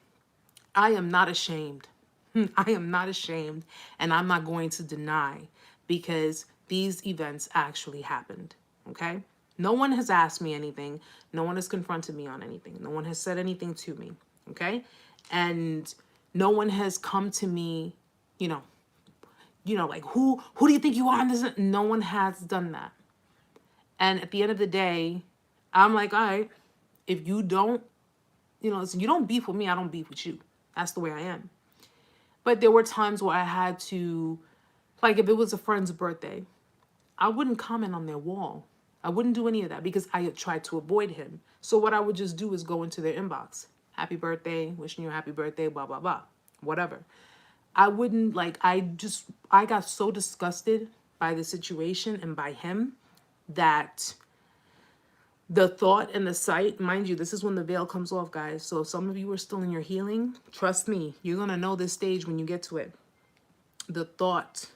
I am not ashamed. I am not ashamed, and I'm not going to deny, because these events actually happened, okay? No one has asked me anything. No one has confronted me on anything. No one has said anything to me, okay? And no one has come to me, you know, like, who do you think you are? No one has done that. And at the end of the day, I'm like, all right, if you don't, you know, listen, you don't beef with me, I don't beef with you. That's the way I am. But there were times where I had to, like, if it was a friend's birthday, I wouldn't comment on their wall. I wouldn't do any of that because I had tried to avoid him. So what I would just do is go into their inbox. Happy birthday, wishing you a happy birthday, blah, blah, blah, whatever. I wouldn't, like, I got so disgusted by the situation and by him that the thought and the sight, mind you, this is when the veil comes off, guys. So if some of you are still in your healing, trust me, you're going to know this stage when you get to it. The thought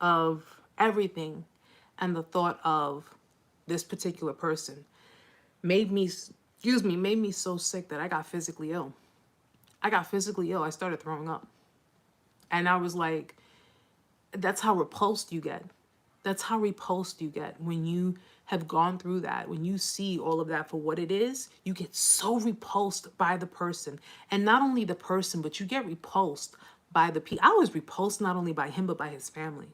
of everything and the thought of this particular person made me so sick that I got physically ill. I got physically ill. I started throwing up. And I was like, that's how repulsed you get. That's how repulsed you get when you have gone through that. When you see all of that for what it is, you get so repulsed by the person. And not only the person, but you get repulsed by the people. I was repulsed not only by him, but by his family.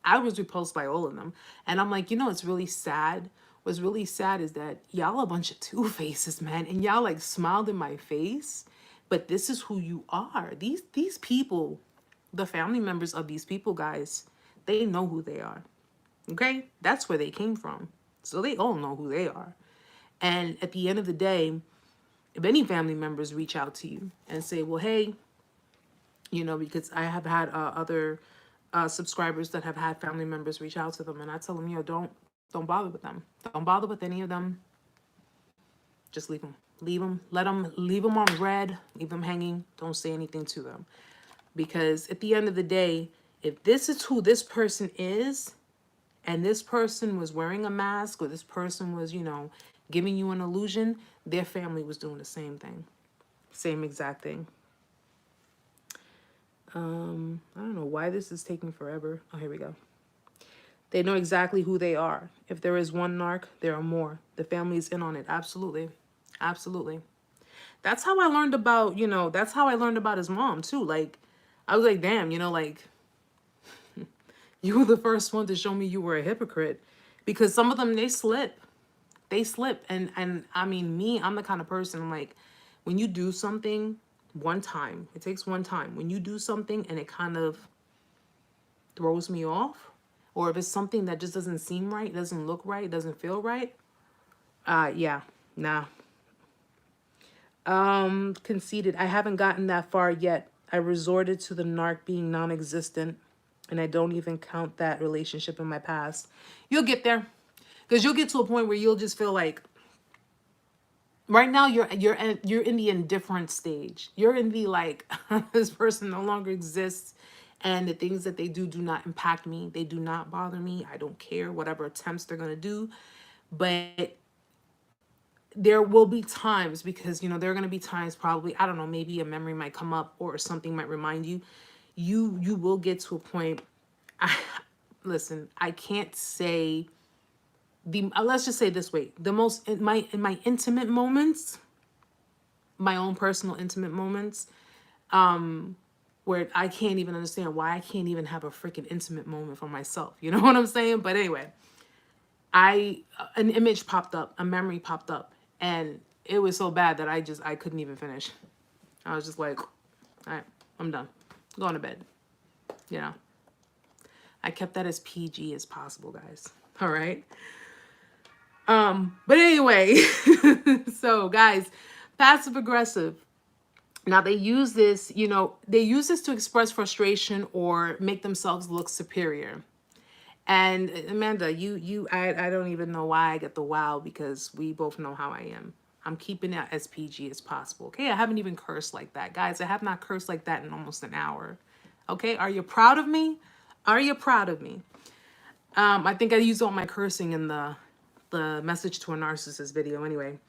I was repulsed by all of them. And I'm like, you know, it's really sad. What's really sad is that y'all a bunch of two-faces, man. And y'all like smiled in my face. But this is who you are. These people, the family members of these people, guys, they know who they are. Okay? That's where they came from. So they all know who they are. And at the end of the day, if any family members reach out to you and say, well, hey, you know, because I have had other subscribers that have had family members reach out to them, and I tell them, you know, don't bother with them. Don't bother with any of them. Just leave them. Leave them. Leave them on red. Leave them hanging. Don't say anything to them. Because at the end of the day, if this is who this person is, and this person was wearing a mask, or this person was, you know, giving you an illusion, their family was doing the same thing. Same exact thing. I don't know why this is taking forever. Oh, here we go. They know exactly who they are. If there is one narc, there are more. The family's in on it. Absolutely. Absolutely. That's how I learned about, that's how I learned about his mom too. Like, I was like, damn, like, you were the first one to show me you were a hypocrite. Because some of them, they slip. They slip. And I mean, me, I'm the kind of person, like, when you do something one time, it takes one time. When you do something and it kind of throws me off, or if it's something that just doesn't seem right, doesn't look right, doesn't feel right, yeah, nah. Conceited. I haven't gotten that far yet. I resorted to the narc being non-existent, and I don't even count that relationship in my past. You'll get there, because you'll get to a point where you'll just feel like, right now you're in the indifferent stage. You're in the like, this person no longer exists, and the things that they do not impact me. They do not bother me. I don't care whatever attempts they're gonna do, but there will be times, because there are going to be times, probably, I don't know, maybe a memory might come up or something might remind you. You will get to a point. Listen, I can't say let's just say it this way, the most in my intimate moments, my own personal intimate moments, where I can't even understand why I can't even have a freaking intimate moment for myself. You know what I'm saying? But anyway, an image popped up, a memory popped up, and it was so bad that I couldn't even finish. I was just like, all right, I'm done. Going to bed. I kept that as PG as possible, guys. All right. But anyway, so guys, passive aggressive. Now they use this, they use this to express frustration or make themselves look superior. And Amanda, I don't even know why I get the wow, because we both know how I am. I'm keeping it as PG as possible. Okay, I haven't even cursed like that, guys. I have not cursed like that in almost an hour. Okay, are you proud of me? Are you proud of me? I think I used all my cursing in the message to a narcissist video anyway.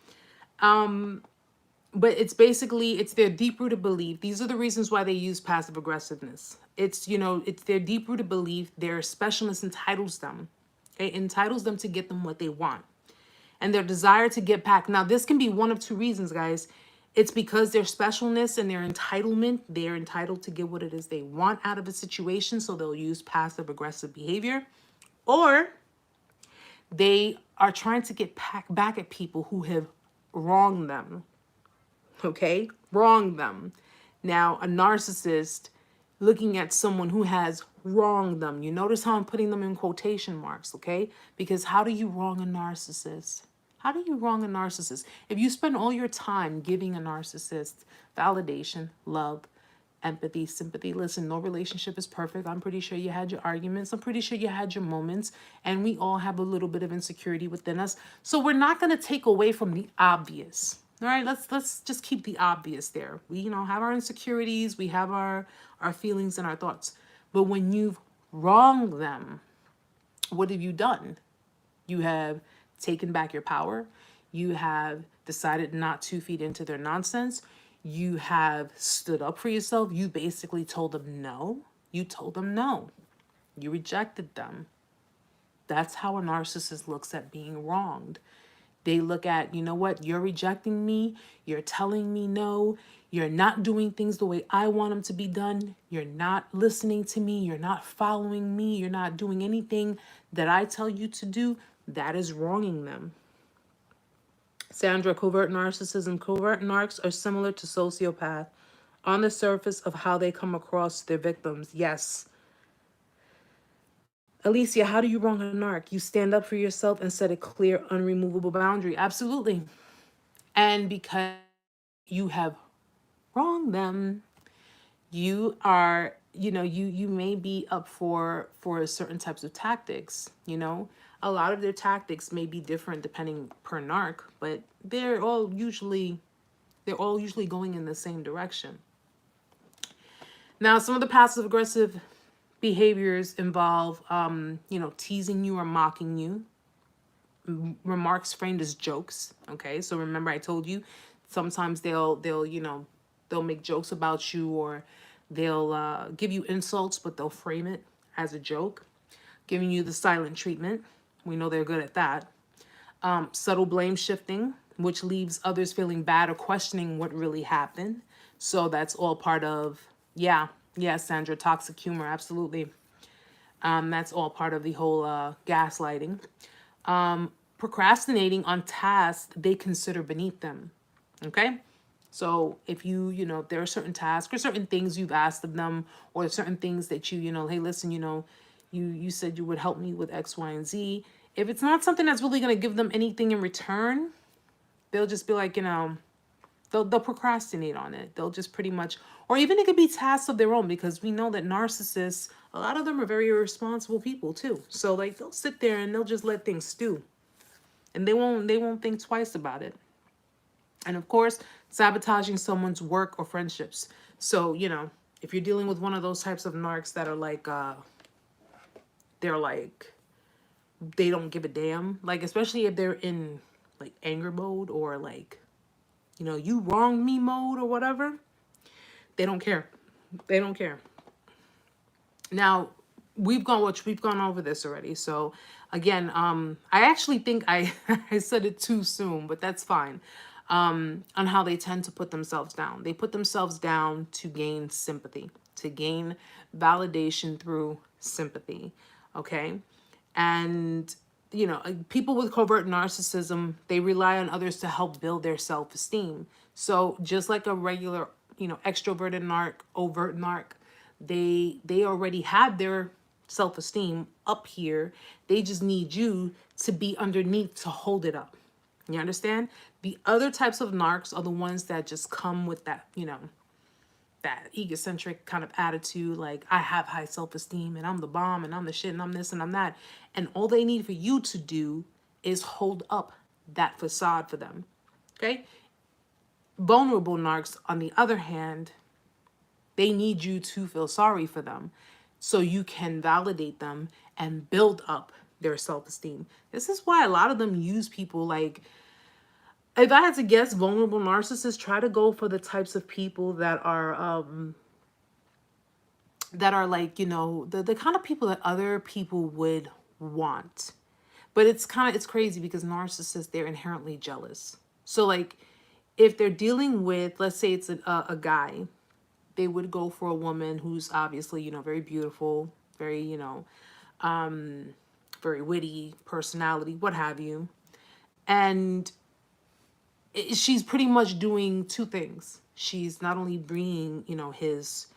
But it's basically, it's their deep-rooted belief. These are the reasons why they use passive aggressiveness. It's, it's their deep-rooted belief. Their specialness entitles them. It entitles them to get them what they want. And their desire to get back. Now, this can be one of two reasons, guys. It's because their specialness and their entitlement, they're entitled to get what it is they want out of a situation, so they'll use passive aggressive behavior. Or they are trying to get back at people who have wronged them. Okay, wrong them. Now, a narcissist looking at someone who has wronged them. You notice how I'm putting them in quotation marks, okay? Because how do you wrong a narcissist? How do you wrong a narcissist? If you spend all your time giving a narcissist validation, love, empathy, sympathy. Listen, no relationship is perfect. I'm pretty sure you had your arguments. I'm pretty sure you had your moments. And we all have a little bit of insecurity within us. So we're not going to take away from the obvious. All right, let's just keep the obvious there. We, have our insecurities. We have our feelings and our thoughts. But when you've wronged them, what have you done? You have taken back your power. You have decided not to feed into their nonsense. You have stood up for yourself. You basically told them no. You told them no. You rejected them. That's how a narcissist looks at being wronged. They look at, you know what, you're rejecting me. You're telling me no. You're not doing things the way I want them to be done. You're not listening to me. You're not following me. You're not doing anything that I tell you to do. That is wronging them. Sandra, covert narcissism. Covert narcs are similar to sociopath on the surface of how they come across their victims. Yes. Alicia, how do you wrong a narc? You stand up for yourself and set a clear, unremovable boundary. Absolutely. And because you have wronged them, you are, you may be up for certain types of tactics. A lot of their tactics may be different depending per narc, but they're all usually going in the same direction. Now, some of the passive aggressive behaviors involve, teasing you or mocking you. Remarks framed as jokes. Okay, so remember I told you sometimes they'll make jokes about you, or they'll give you insults, but they'll frame it as a joke. giving you the silent treatment. We know they're good at that. Subtle blame shifting, which leaves others feeling bad or questioning what really happened. So that's all part of, yeah, Sandra, toxic humor, absolutely. That's all part of the whole gaslighting. Procrastinating on tasks they consider beneath them. Okay? So if if there are certain tasks or certain things you've asked of them, or certain things that hey, listen, you said you would help me with X, Y, and Z. If it's not something that's really going to give them anything in return, they'll just be like, they'll procrastinate on it. They'll just pretty much, or even it could be tasks of their own, because we know that narcissists, a lot of them are very irresponsible people too. So like they'll sit there and they'll just let things stew, and they won't think twice about it. And of course, sabotaging someone's work or friendships. So, if you're dealing with one of those types of narcs that are like, they're like, they don't give a damn. Like, especially if they're in like anger mode, or like, you wronged me mode or whatever. They don't care. They don't care. Now, we've gone over this already. So again, I actually think I I said it too soon, but that's fine. On how they tend to put themselves down. They put themselves down to gain sympathy, to gain validation through sympathy. Okay. And people with covert narcissism, they rely on others to help build their self-esteem. So just like a regular, extroverted narc, overt narc, they already have their self-esteem up here. They just need you to be underneath to hold it up. You understand? The other types of narcs are the ones that just come with that, that egocentric kind of attitude, like, I have high self-esteem and I'm the bomb and I'm the shit and I'm this and I'm that. And all they need for you to do is hold up that facade for them. Okay? Vulnerable narcs, on the other hand, they need you to feel sorry for them so you can validate them and build up their self-esteem. This is why a lot of them use people like, if I had to guess, vulnerable narcissists try to go for the types of people that are like, the kind of people that other people would want. But it's crazy because narcissists, they're inherently jealous. So like, if they're dealing with, let's say it's a guy, they would go for a woman who's obviously, very beautiful, very, very witty personality, what have you. And she's pretty much doing two things. She's not only bringing, his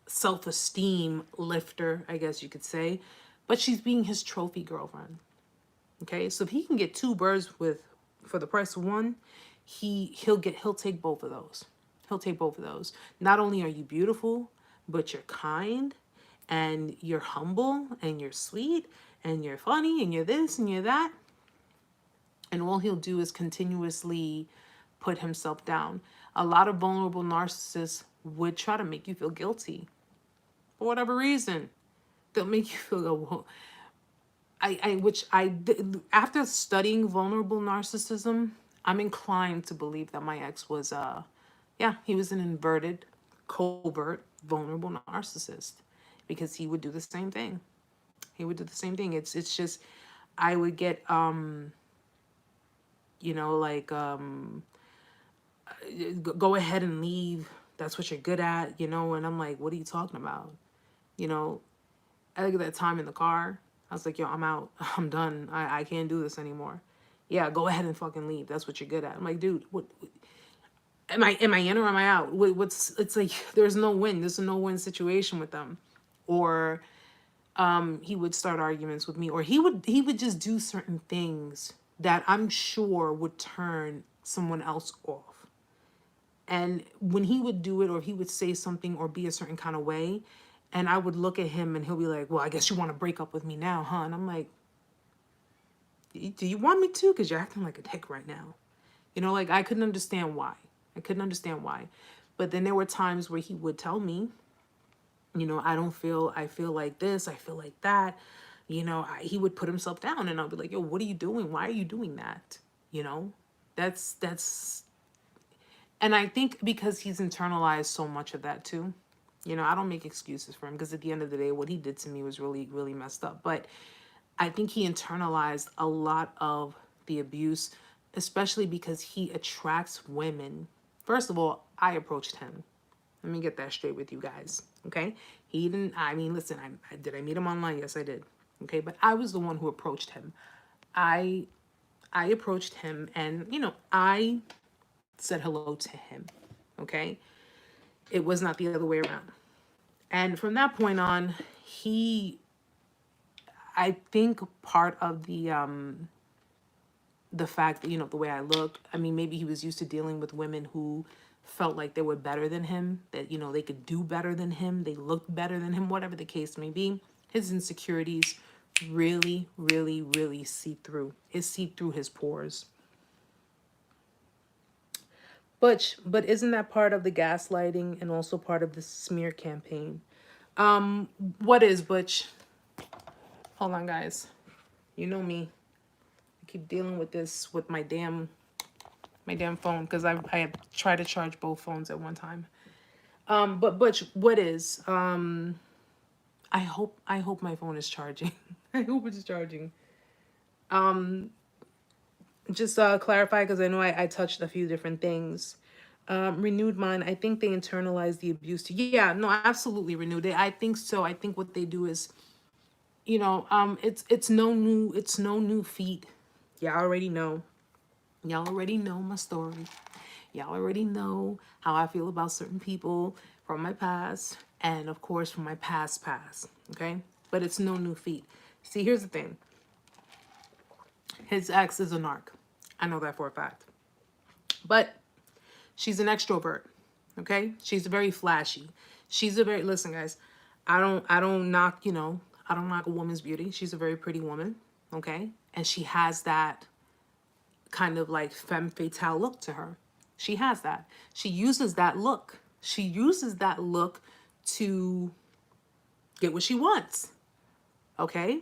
self-esteem lifter, I guess you could say, but she's being his trophy girlfriend. Okay, so if he can get two birds for the price of one, he'll take both of those. He'll take both of those. Not only are you beautiful, but you're kind, and you're humble, and you're sweet, and you're funny, and you're this and you're that. And all he'll do is continuously put himself down. A lot of vulnerable narcissists would try to make you feel guilty for whatever reason. They'll make you feel, well, after studying vulnerable narcissism, I'm inclined to believe that my ex was, he was an inverted, covert, vulnerable narcissist, because he would do the same thing. He would do the same thing. It's just, I would get, go ahead and leave. That's what you're good at, and I'm like, what are you talking about? I look at that time in the car. I was like, yo, I'm out. I'm done. I can't do this anymore. Yeah, go ahead and fucking leave. That's what you're good at. I'm like, dude, what am I in or am I out? It's like, there's no win. There's a no-win situation with them. Or he would start arguments with me, or he would just do certain things that I'm sure would turn someone else off. And when he would do it, or he would say something or be a certain kind of way, and I would look at him and he'll be like, well, I guess you want to break up with me now, huh? And I'm like, do you want me to? Because you're acting like a dick right now. Like, I couldn't understand why. But then there were times where he would tell me, I feel like this, I feel like that. He would put himself down, and I'll be like, yo, what are you doing? Why are you doing that? That's, and I think because he's internalized so much of that too. You know, I don't make excuses for him because at the end of the day, what he did to me was really, really messed up. But I think he internalized a lot of the abuse, especially because he attracts women. First of all, I approached him. Let me get that straight with you guys, okay? He didn't, I mean, listen, did I meet him online? Yes, I did, okay? But I was the one who approached him. I I approached him and, you know, I said hello to him, okay? It was not the other way around. And from that point on, he, I think part of the fact that, you know, the way I look, I mean, maybe he was used to dealing with women who felt like they were better than him, that, you know, they could do better than him, they looked better than him, whatever the case may be. His insecurities really, really, really seep through. It seeped through his pores. But isn't that part of the gaslighting and also part of the smear campaign? What is Butch? Hold on, guys. You know me. I keep dealing with this with my damn phone because I tried to charge both phones at one time. But Butch, what is? I hope my phone is charging. I hope it's charging. Just clarify because I know I touched a few different things. Renewed mind. I think they internalize the abuse. Yeah, no, absolutely renewed. I think so. I think what they do is, you know, it's no new feat. Y'all already know. Y'all already know my story. Y'all already know how I feel about certain people from my past and of course from my past. Okay? But it's no new feat. See, here's the thing. His ex is a narc. I know that for a fact. But she's an extrovert. Okay? She's very flashy. She's a very, listen guys, I don't knock, you know, I don't knock a woman's beauty. She's a very pretty woman. Okay? And she has that kind of like femme fatale look to her. She has that. She uses that look. She uses that look to get what she wants. Okay?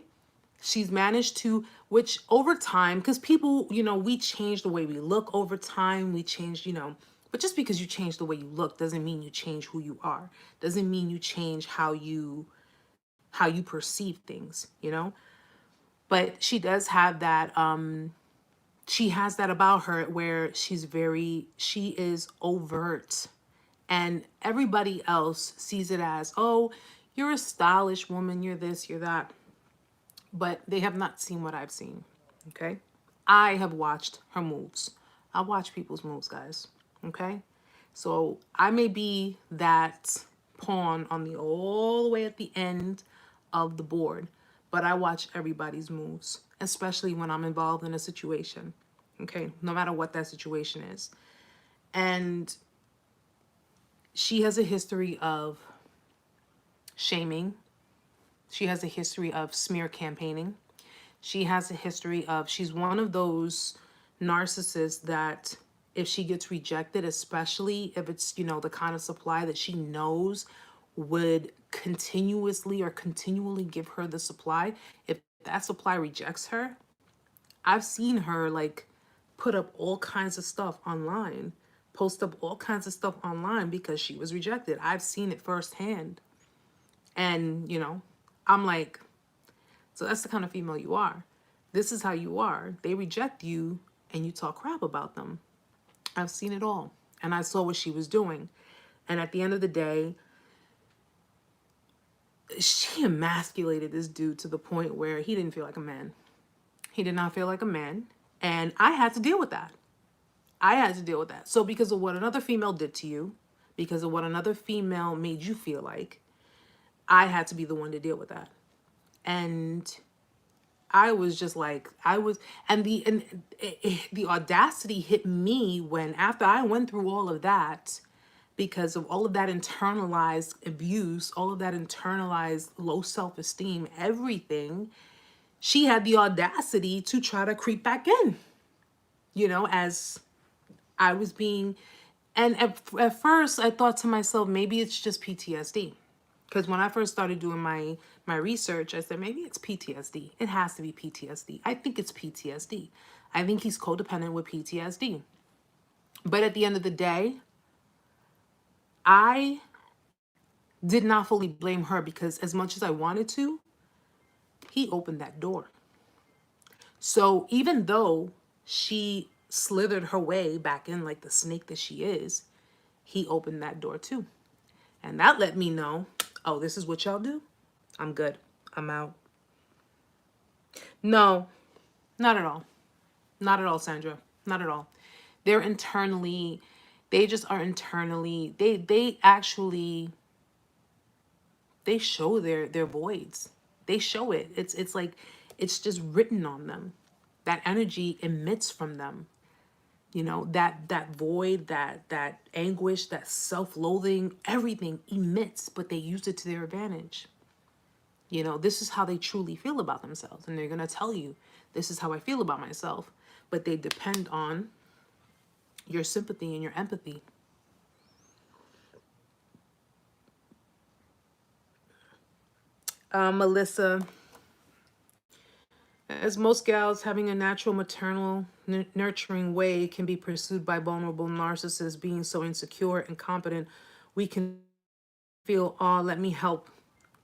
She's managed to, which over time, because people, you know, we change the way we look over time. We change, you know, but just because you change the way you look doesn't mean you change who you are. Doesn't mean you change how you perceive things, you know? But she does have that, she has that about her where she is overt. And everybody else sees it as, oh, you're a stylish woman, you're this, you're that. But they have not seen what I've seen, okay? I have watched her moves. I watch people's moves, guys, okay? So I may be that pawn on the all the way at the end of the board, but I watch everybody's moves, especially when I'm involved in a situation, okay? No matter what that situation is. And she has a history of shaming. She has a history of smear campaigning. She has a history of, she's one of those narcissists that if she gets rejected, especially if it's, you know, the kind of supply that she knows would continuously or continually give her the supply, if that supply rejects her, I've seen her like put up all kinds of stuff online, post up all kinds of stuff online because she was rejected. I've seen it firsthand. And, you know, I'm like, so that's the kind of female you are. This is how you are. They reject you and you talk crap about them. I've seen it all. And I saw what she was doing. And at the end of the day, she emasculated this dude to the point where he didn't feel like a man. He did not feel like a man. And I had to deal with that. I had to deal with that. So because of what another female did to you, because of what another female made you feel like, I had to be the one to deal with that. And I was just like, the audacity hit me when after I went through all of that, because of all of that internalized abuse, all of that internalized low self-esteem, everything, she had the audacity to try to creep back in, you know, as I was being, and at first I thought to myself, maybe it's just PTSD. Because when I first started doing my research, I said, maybe it's PTSD. It has to be PTSD. I think it's PTSD. I think he's codependent with PTSD. But at the end of the day, I did not fully blame her, because as much as I wanted to, he opened that door. So even though she slithered her way back in like the snake that she is, he opened that door too. And that let me know, oh, this is what y'all do? I'm good. I'm out. No, not at all. Not at all, Sandra. Not at all. They're internally, they just are internally, they actually, they show their voids. They show it. It's like, it's just written on them. That energy emits from them. You know, that void, that anguish, that self-loathing, everything emits, but they use it to their advantage. You know, this is how they truly feel about themselves. And they're going to tell you, this is how I feel about myself. But they depend on your sympathy and your empathy. Melissa, as most gals, having a natural maternal nurturing way can be pursued by vulnerable narcissists. Being so insecure and competent, we can feel, oh, let me help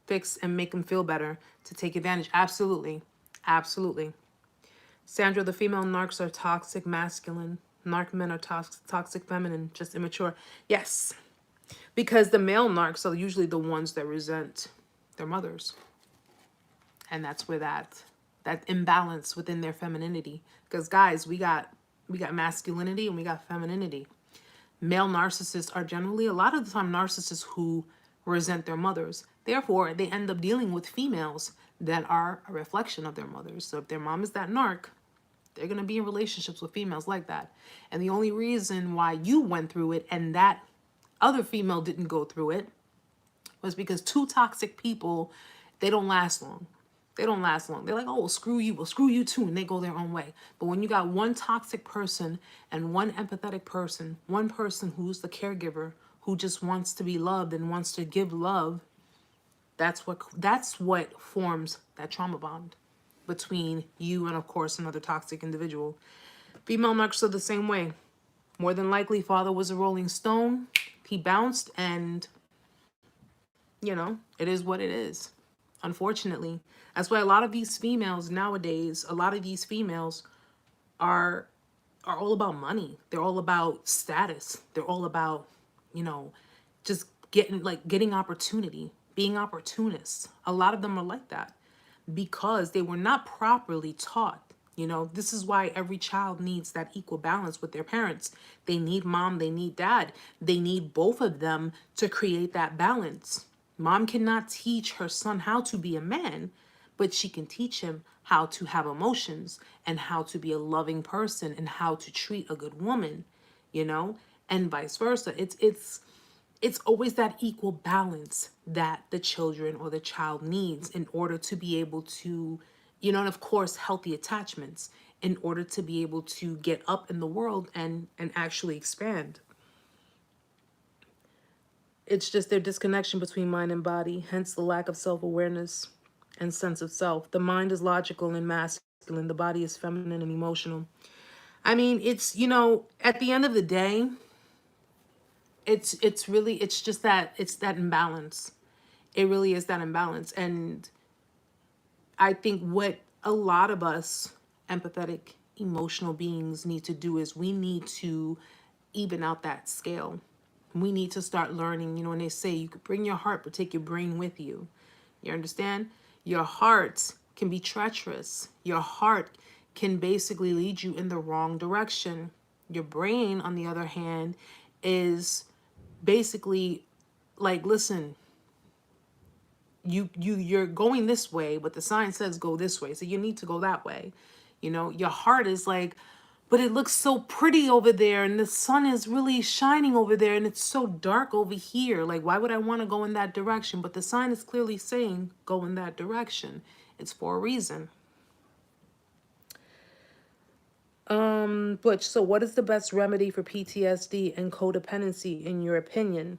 fix and make them feel better to take advantage. Absolutely. Absolutely. Sandra, the female narcs are toxic masculine. Narc men are toxic feminine, just immature. Yes. Because the male narcs are usually the ones that resent their mothers. And that's where that imbalance within their femininity. Because guys, we got masculinity and we got femininity. Male narcissists are generally, a lot of the time, narcissists who resent their mothers. Therefore, they end up dealing with females that are a reflection of their mothers. So if their mom is that narc, they're going to be in relationships with females like that. And the only reason why you went through it and that other female didn't go through it was because two toxic people, they don't last long. They don't last long. They're like, oh, well, screw you too, and they go their own way. But when you got one toxic person and one empathetic person, one person who's the caregiver, who just wants to be loved and wants to give love, that's what forms that trauma bond between you and, of course, another toxic individual. Female narcs are the same way. More than likely, father was a rolling stone. He bounced, and, you know, it is what it is. Unfortunately. That's why a lot of these females nowadays, a lot of these females are all about money. They're all about status. They're all about, you know, just getting opportunity, being opportunists. A lot of them are like that because they were not properly taught. You know, this is why every child needs that equal balance with their parents. They need mom, they need dad. They need both of them to create that balance. Mom cannot teach her son how to be a man, but she can teach him how to have emotions and how to be a loving person and how to treat a good woman, you know, and vice versa. It's always that equal balance that the children or the child needs in order to be able to, you know, and of course, healthy attachments in order to be able to get up in the world and actually expand. It's just their disconnection between mind and body, hence the lack of self-awareness and sense of self. The mind is logical and masculine. The body is feminine and emotional. I mean, it's, you know, at the end of the day, it's just that, it's that imbalance. It really is that imbalance. And I think what a lot of us empathetic, emotional beings need to do is we need to even out that scale. We need to start learning, you know, when they say you could bring your heart, but take your brain with you. You understand? Your heart can be treacherous. Your heart can basically lead you in the wrong direction. Your brain, on the other hand, is basically like, listen, you're going this way, but the sign says go this way, so you need to go that way. You know, your heart is like, but it looks so pretty over there and the sun is really shining over there and it's so dark over here. Like, why would I want to go in that direction? But the sign is clearly saying go in that direction. It's for a reason. Butch, so what is the best remedy for PTSD and codependency in your opinion?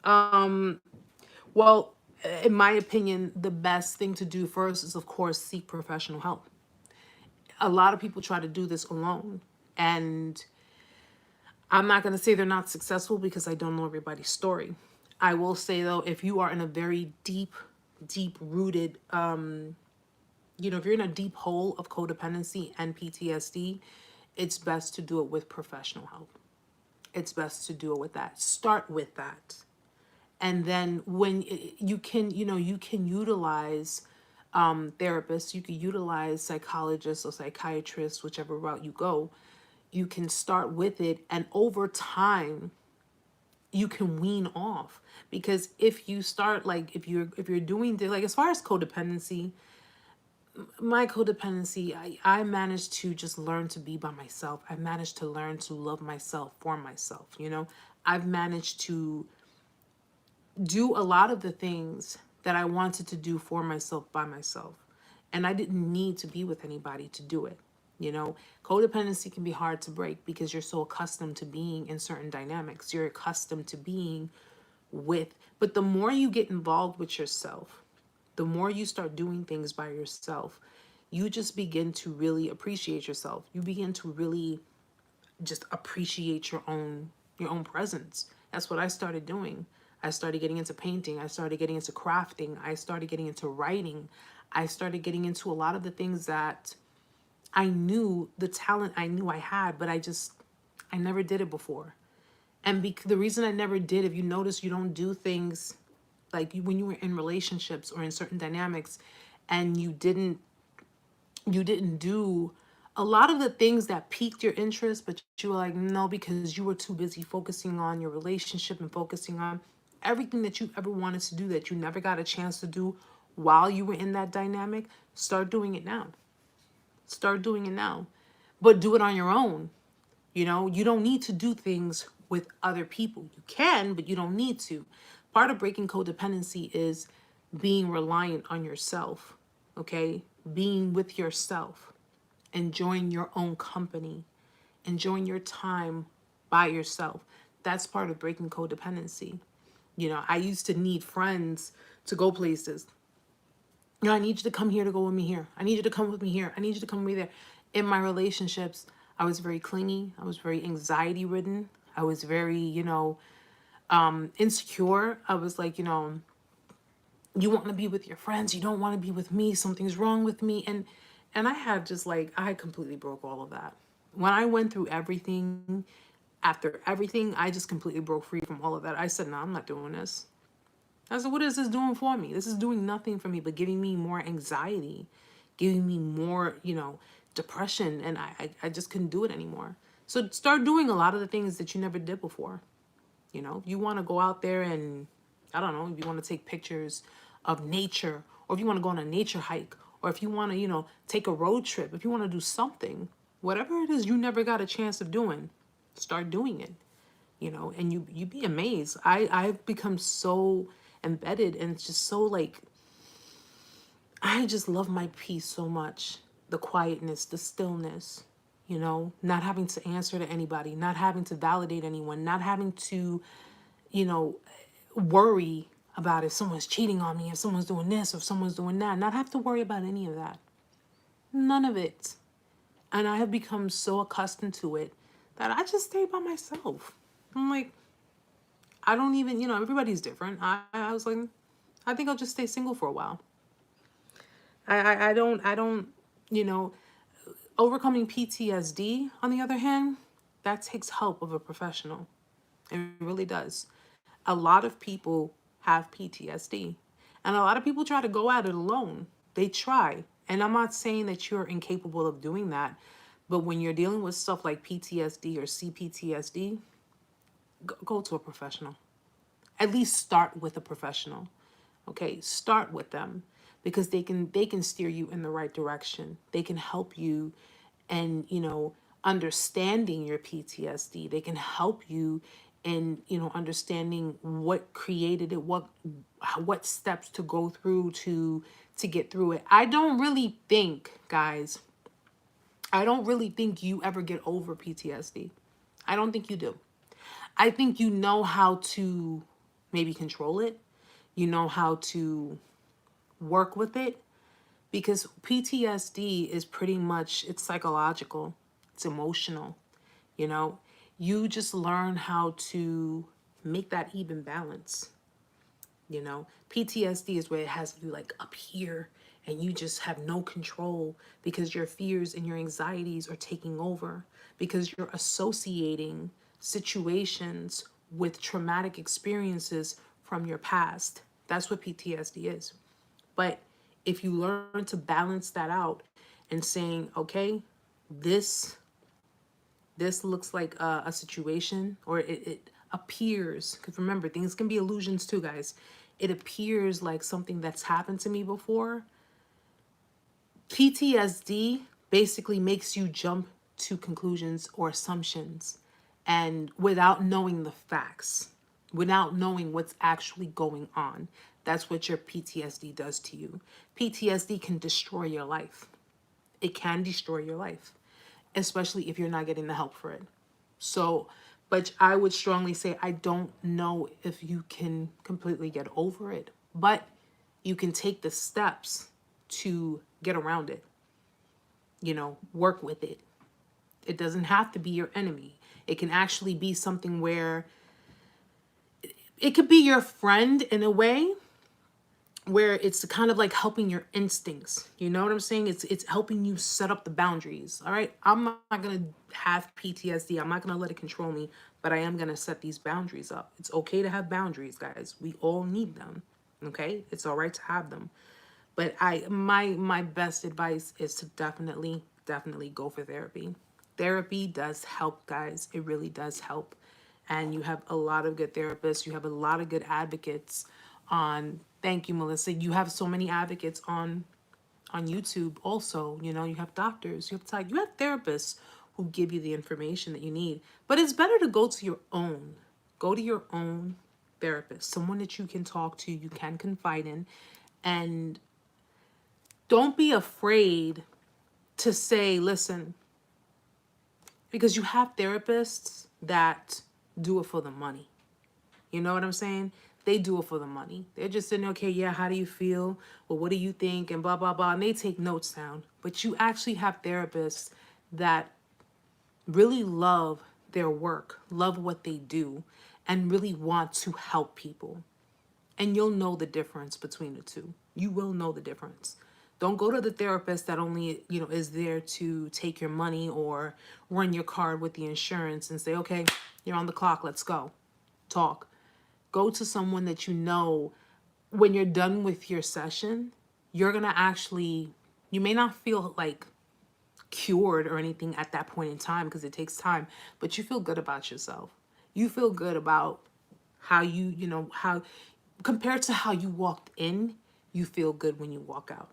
Well, in my opinion, the best thing to do first is, of course, seek professional help. A lot of people try to do this alone, and I'm not going to say they're not successful because I don't know everybody's story. I will say though, if you are in a very deep rooted, if you're in a deep hole of codependency and PTSD, it's best to do it with professional help. It's best to do it with that. Start with that. And then when you can, you can utilize therapists, you can utilize psychologists or psychiatrists, whichever route you go. You can start with it, and over time, you can wean off. Because if you start, like, if you're doing like, as far as codependency, my codependency, I managed to just learn to be by myself. I managed to learn to love myself for myself. I've managed to do a lot of the things that I wanted to do for myself by myself. And I didn't need to be with anybody to do it. Codependency can be hard to break because you're so accustomed to being in certain dynamics. You're accustomed to being but the more you get involved with yourself, the more you start doing things by yourself, you just begin to really appreciate yourself. You begin to really just appreciate your own presence. That's what I started doing. I started getting into painting. I started getting into crafting. I started getting into writing. I started getting into a lot of the things that I knew, the talent I knew I had, but I never did it before. And the reason I never did, if you notice, you don't do things like when you were in relationships or in certain dynamics, and you didn't do a lot of the things that piqued your interest, but you were like, no, because you were too busy focusing on your relationship and focusing on everything that you ever wanted to do that you never got a chance to do while you were in that dynamic. Start doing it now. Start doing it now. But do it on your own. You don't need to do things with other people. You can, but you don't need to. Part of breaking codependency is being reliant on yourself, okay? Being with yourself, enjoying your own company, enjoying your time by yourself. That's part of breaking codependency. I used to need friends to go places. I need you to come here to go with me here. I need you to come with me here. I need you to come with me there. In my relationships, I was very clingy. I was very anxiety ridden. I was very, insecure. I was like, you want to be with your friends. You don't want to be with me. Something's wrong with me. And I had I completely broke all of that. When I went through everything, after everything, I just completely broke free from all of that. I said, no, I'm not doing this. I said, what is this doing for me? This is doing nothing for me but giving me more anxiety, giving me more, depression. And I just couldn't do it anymore. So start doing a lot of the things that you never did before. You want to go out there and, I don't know, if you want to take pictures of nature, or if you want to go on a nature hike, or if you want to, take a road trip, if you want to do something, whatever it is you never got a chance of doing, start doing it, and you'd be amazed. I've become so embedded, and it's just so I just love my peace so much. The quietness, the stillness, not having to answer to anybody, not having to validate anyone, not having to, worry about if someone's cheating on me, if someone's doing this, or if someone's doing that, not have to worry about any of that. None of it. And I have become so accustomed to it that I just stay by myself. I'm like, I don't even, everybody's different. I was like, I think I'll just stay single for a while. I don't, overcoming PTSD, on the other hand, that takes help of a professional. It really does. A lot of people have PTSD, and a lot of people try to go at it alone. They try. And I'm not saying that you're incapable of doing that, but when you're dealing with stuff like PTSD or CPTSD, go to a professional. At least start with a professional. Okay, start with them, because they can steer you in the right direction. They can help you and understanding your PTSD. They can help you in understanding what created it, what steps to go through to get through it. I don't really think, guys, you ever get over PTSD. I don't think you do. I think you know how to maybe control it. You know how to work with it, because PTSD is pretty much, it's psychological, it's emotional. You just learn how to make that even balance. You know, PTSD is where it has you like up here and you just have no control because your fears and your anxieties are taking over because you're associating situations with traumatic experiences from your past. That's what PTSD is. But if you learn to balance that out and saying, okay, this this looks like a situation, or it appears, because remember, things can be illusions too, guys. It appears like something that's happened to me before. PTSD basically makes you jump to conclusions or assumptions, and without knowing the facts, without knowing what's actually going on. That's what your PTSD does to you. PTSD can destroy your life. It can destroy your life, especially if you're not getting the help for it. So, but I would strongly say I don't know if you can completely get over it, but you can take the steps to get around it, you know, work with it. It doesn't have to be your enemy. It can actually be something where it could be your friend in a way, where it's kind of like helping your instincts. You know what I'm saying? It's helping you set up the boundaries. All right. I'm not gonna have PTSD. I'm not gonna let it control me, but I am gonna set these boundaries up. It's okay to have boundaries, guys. We all need them. Okay? It's all right to have them. But my best advice is to definitely go for therapy. Therapy does help, guys. It really does help. And you have a lot of good therapists. You have a lot of good advocates on, thank you, Melissa. You have so many advocates on YouTube also. You know, you have doctors, you have therapists who give you the information that you need. But it's better to go to your own. Go to your own therapist, someone that you can talk to, you can confide in, and don't be afraid to say, listen, because you have therapists that do it for the money. You know what I'm saying? They do it for the money. They're just saying, okay, yeah, how do you feel? Well, what do you think? And blah, blah, blah. And they take notes down. But you actually have therapists that really love their work, love what they do, and really want to help people. And you'll know the difference between the two. You will know the difference. Don't go to the therapist that only, you know, is there to take your money or run your card with the insurance and say, okay, you're on the clock, let's go. Talk. Go to someone that you know when you're done with your session, you're going to actually, you may not feel like cured or anything at that point in time because it takes time, but you feel good about yourself. You feel good about how you know, how compared to how you walked in, you feel good when you walk out.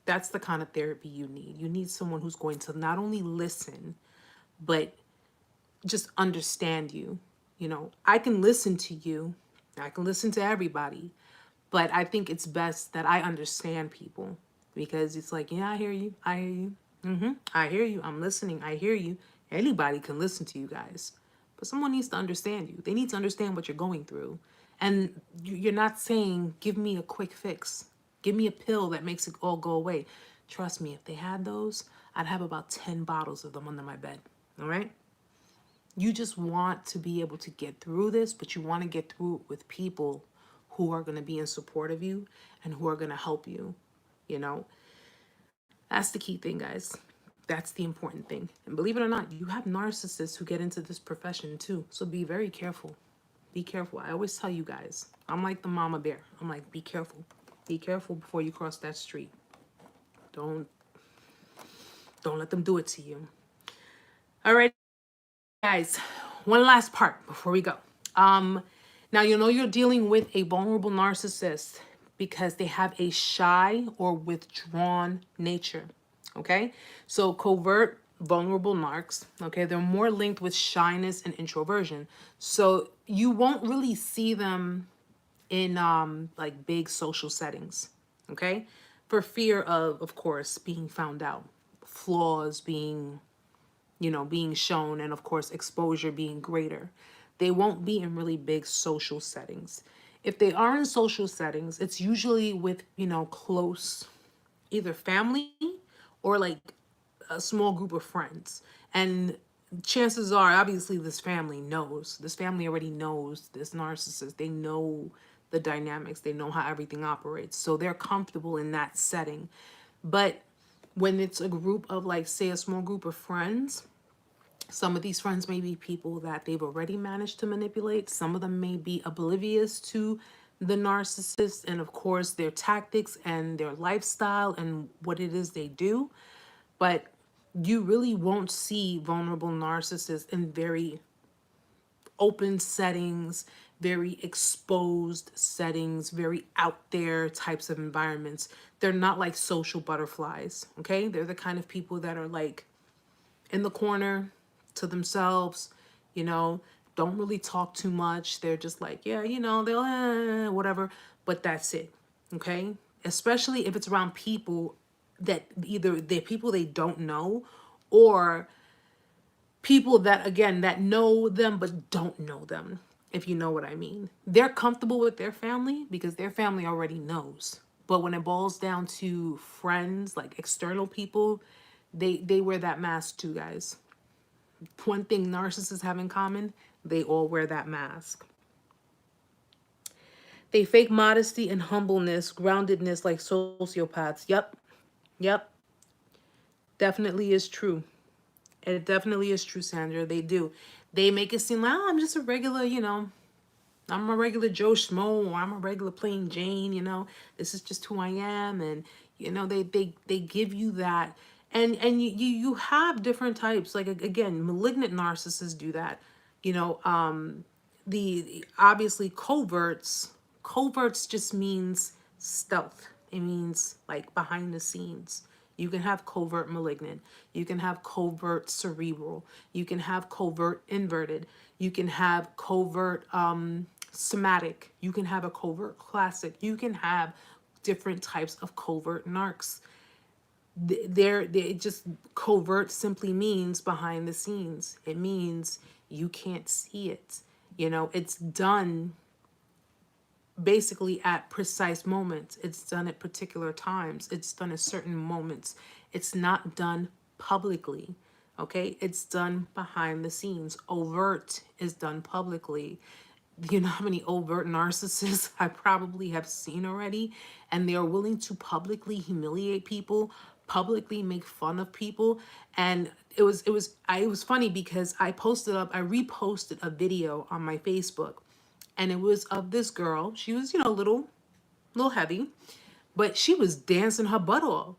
That's the kind of therapy you need. You need someone who's going to not only listen, but just understand you. You know, I can listen to you. I can listen to everybody, but I think it's best that I understand people because it's like, yeah, I hear you. I hear you. I hear you. I'm listening. I hear you. Anybody can listen to you guys, but someone needs to understand you. They need to understand what you're going through. And you're not saying, give me a quick fix. Give me a pill that makes it all go away. Trust me, if they had those, I'd have about 10 bottles of them under my bed. All right? You just want to be able to get through this, but you want to get through it with people who are going to be in support of you and who are going to help you. You know, that's the key thing, guys. That's the important thing. And believe it or not, you have narcissists who get into this profession too. So be very careful. Be careful. I always tell you guys, I'm like the mama bear. I'm like, be careful. Be careful before you cross that street. Don't let them do it to you. All right, guys, one last part before we go. Now, you know you're dealing with a vulnerable narcissist because they have a shy or withdrawn nature. Okay, so covert vulnerable narcs, okay, they're more linked with shyness and introversion. So you won't really see them in like big social settings, okay, for fear of course, being found out, flaws being, you know, being shown, and of course, exposure being greater. They won't be in really big social settings. If they are in social settings, it's usually with, you know, close, either family or like a small group of friends. And chances are, obviously, this family already knows this narcissist. They know the dynamics. They know how everything operates. So they're comfortable in that setting. But when it's a group of, like, say, a small group of friends, some of these friends may be people that they've already managed to manipulate. Some of them may be oblivious to the narcissist and, of course, their tactics and their lifestyle and what it is they do. But you really won't see vulnerable narcissists in very open settings, very exposed settings, very out there types of environments. They're not like social butterflies, okay? They're the kind of people that are like in the corner to themselves, you know, don't really talk too much. They're just like, yeah, you know, they'll whatever, but that's it, okay? Especially if it's around people that either they're people they don't know, or people that, again, that know them but don't know them, if you know what I mean. They're comfortable with their family because their family already knows. But when it boils down to friends, like external people, they wear that mask too, guys. One thing narcissists have in common, they all wear that mask. They fake modesty and humbleness, groundedness like sociopaths. Yep. Yep. Definitely is true. It definitely is true, Sandra. They do. They make it seem like, oh, I'm just a regular, you know, I'm a regular Joe Schmo, or I'm a regular plain Jane, you know, this is just who I am. And, you know, they give you that. And you have different types. Like, again, malignant narcissists do that. You know, the obviously coverts just means stealth. It means like behind the scenes. You can have covert malignant. You can have covert cerebral. You can have covert inverted. You can have covert somatic. You can have a covert classic. You can have different types of covert narcs. They just, covert simply means behind the scenes. It means you can't see it. You know, it's done basically at precise moments. It's done at particular times. It's done at certain moments. It's not done publicly. Okay, it's done behind the scenes. Overt is done publicly. You know how many overt narcissists I probably have seen already, and they are willing to publicly humiliate people, publicly make fun of people. And it was funny because I reposted a video on my Facebook, and it was of this girl. She was, you know, a little heavy, but she was dancing her butt off.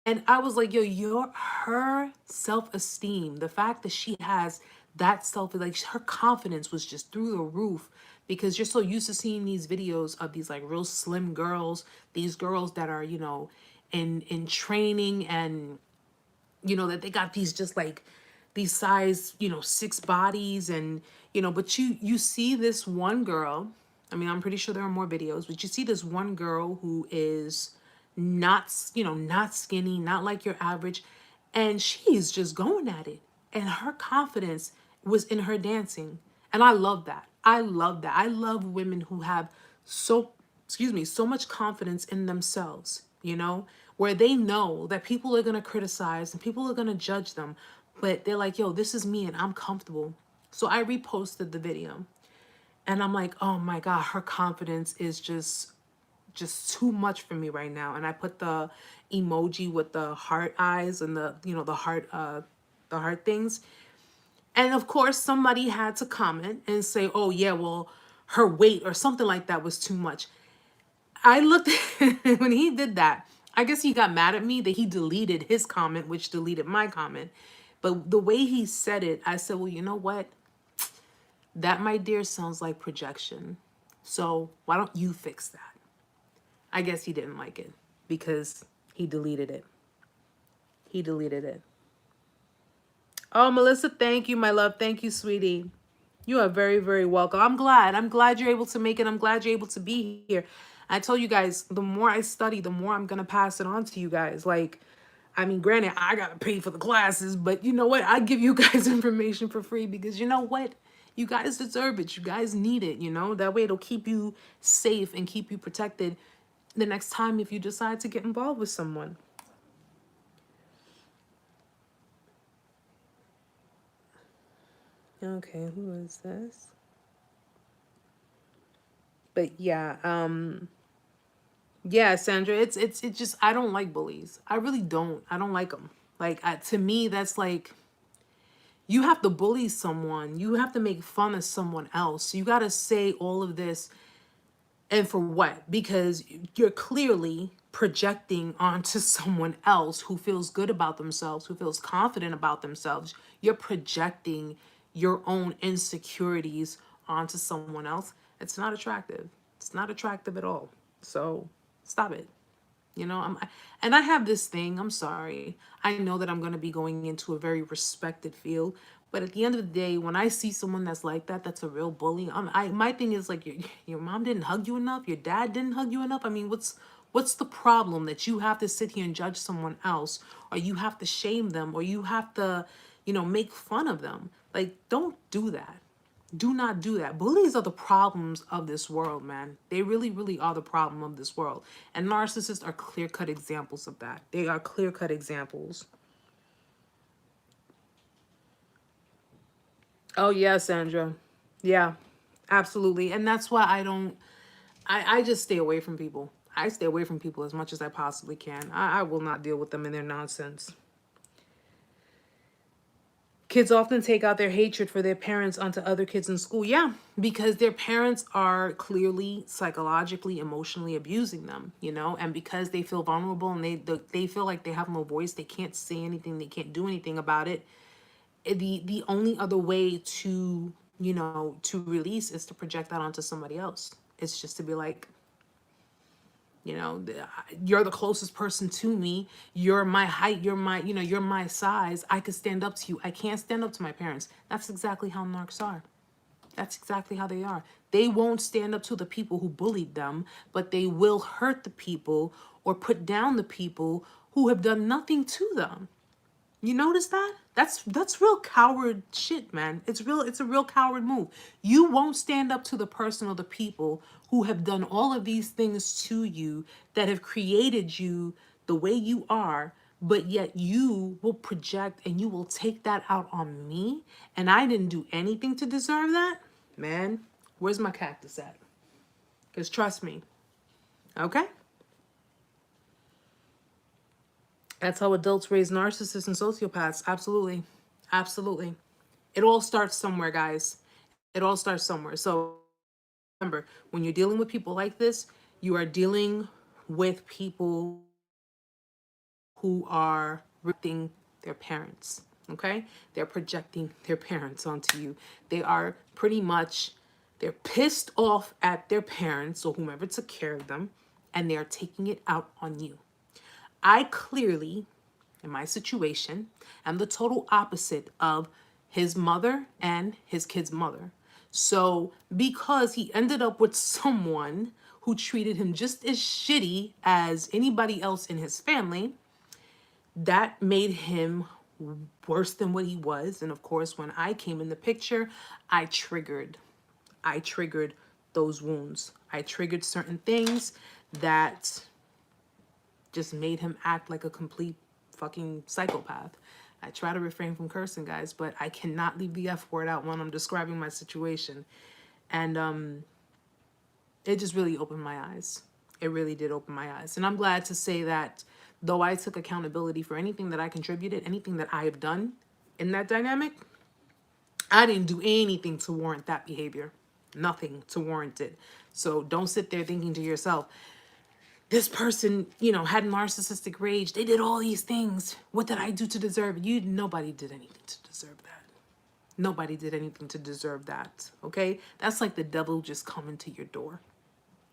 And I was like, yo, her self-esteem, the fact that she has that like her confidence was just through the roof, because you're so used to seeing these videos of these like real slim girls, these girls that are, you know, in training, and you know that they got these just like these size, you know, 6 bodies, and you know, but you see this one girl. I mean, I'm pretty sure there are more videos, but you see this one girl who is not, you know, not skinny, not like your average, and she's just going at it, and her confidence was in her dancing. And I love that. I love that. I love women who have so much confidence in themselves, you know, where they know that people are going to criticize and people are going to judge them, but they're like, yo, this is me and I'm comfortable. So I reposted the video, and I'm like, oh my God, her confidence is just too much for me right now. And I put the emoji with the heart eyes and the, you know, the heart things. And of course, somebody had to comment and say, oh yeah, well, her weight or something like that was too much. I looked when he did that, I guess he got mad at me that he deleted his comment, which deleted my comment. But the way he said it, I said, well, you know what? That, my dear, sounds like projection. So why don't you fix that? I guess he didn't like it because he deleted it. He deleted it. Oh, Melissa, thank you, my love. Thank you, sweetie. You are very, very welcome. I'm glad. I'm glad you're able to make it. I'm glad you're able to be here. I told you guys, the more I study, the more I'm going to pass it on to you guys. Like, I mean, granted, I got to pay for the classes, but you know what? I give you guys information for free because you know what? You guys deserve it. You guys need it, you know? That way it'll keep you safe and keep you protected the next time if you decide to get involved with someone. Okay, who is this? But yeah, yeah, Sandra, it's just, I don't like bullies. I really don't. I don't like them. Like, to me, that's like, you have to bully someone. You have to make fun of someone else. You got to say all of this. And for what? Because you're clearly projecting onto someone else who feels good about themselves, who feels confident about themselves. You're projecting your own insecurities onto someone else. It's not attractive. It's not attractive at all. So stop it. You know, and I have this thing, I'm sorry. I know that I'm going to be going into a very respected field, but at the end of the day, when I see someone that's like that, that's a real bully. My thing is like, your mom didn't hug you enough, your dad didn't hug you enough. I mean, what's the problem that you have to sit here and judge someone else, or you have to shame them, or you have to, make fun of them? Like, don't do that. Do not do that. Bullies are the problems of this world, man. They really, really are the problem of this world. And narcissists are clear-cut examples of that. They are clear-cut examples. Oh, yeah, Sandra. Yeah, absolutely. And that's why I just stay away from people. I stay away from people as much as I possibly can. I will not deal with them and their nonsense. Kids often take out their hatred for their parents onto other kids in school. Yeah, because their parents are clearly psychologically, emotionally abusing them, and because they feel vulnerable and they feel like they have no voice, they can't say anything, they can't do anything about it. The only other way to, to release is to project that onto somebody else. It's just to be like, you're the closest person to me. You're my height. You're my size. I could stand up to you. I can't stand up to my parents. That's exactly how narcs are. That's exactly how they are. They won't stand up to the people who bullied them, but they will hurt the people or put down the people who have done nothing to them. You notice that? That's real coward shit, man. It's a real coward move. You won't stand up to the person or the people who have done all of these things to you, that have created you the way you are, but yet you will project and you will take that out on me, and I didn't do anything to deserve that? Man, where's my cactus at? Because trust me, okay? That's how adults raise narcissists and sociopaths. Absolutely. Absolutely. It all starts somewhere, guys. It all starts somewhere. So remember, when you're dealing with people like this, you are dealing with people who are ripping their parents. Okay? They're projecting their parents onto you. They are pretty much, they're pissed off at their parents or whomever took care of them, and they are taking it out on you. I clearly, in my situation, am the total opposite of his mother and his kid's mother. So because he ended up with someone who treated him just as shitty as anybody else in his family, that made him worse than what he was. And of course, when I came in the picture, I triggered those wounds. I triggered certain things that just made him act like a complete fucking psychopath. I try to refrain from cursing, guys, but I cannot leave the F word out when I'm describing my situation. And it just really opened my eyes. It really did open my eyes. And I'm glad to say that though I took accountability for anything that I contributed, anything that I have done in that dynamic, I didn't do anything to warrant that behavior. Nothing to warrant it. So don't sit there thinking to yourself, this person, had narcissistic rage. They did all these things. What did I do to deserve it? Nobody did anything to deserve that. Nobody did anything to deserve that, okay? That's like the devil just coming to your door.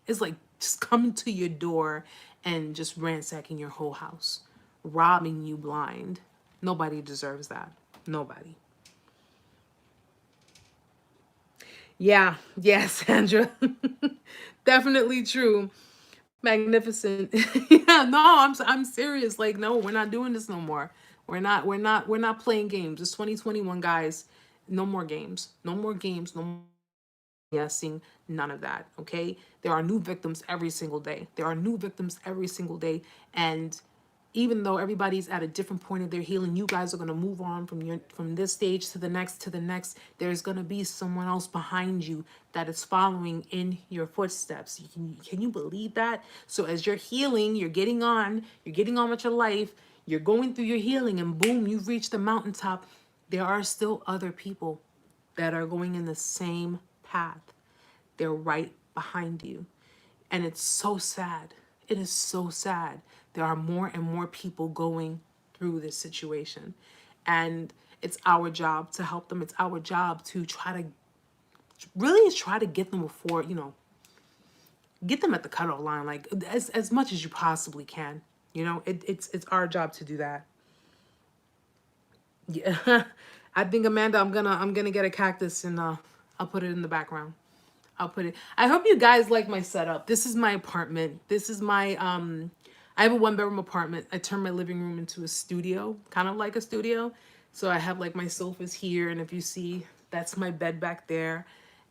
It's like just coming to your door and just ransacking your whole house, robbing you blind. Nobody deserves that. Nobody. Yeah, Sandra. Definitely true. Magnificent. Yeah, no, I'm serious. Like, no, we're not doing this no more. We're not playing games. It's 2021, guys. No more games. No more games. No more guessing. None of that. Okay. There are new victims every single day. There are new victims every single day. And even though everybody's at a different point of their healing, you guys are going to move on from this stage to the next, to the next. There's going to be someone else behind you that is following in your footsteps. Can you believe that? So as you're healing, you're getting on with your life, you're going through your healing, and boom, you've reached the mountaintop. There are still other people that are going in the same path. They're right behind you. And it's so sad. It is so sad. There are more and more people going through this situation. And it's our job to help them. It's our job to try to get them before, get them at the cutoff line, like as much as you possibly can. It's our job to do that. Yeah. I think, Amanda, I'm gonna get a cactus and I'll put it in the background. I hope you guys like my setup. This is my apartment. This is my I have a 1-bedroom apartment. I turned my living room into a studio, kind of like a studio. So I have like my sofas here, and if you see, that's my bed back there.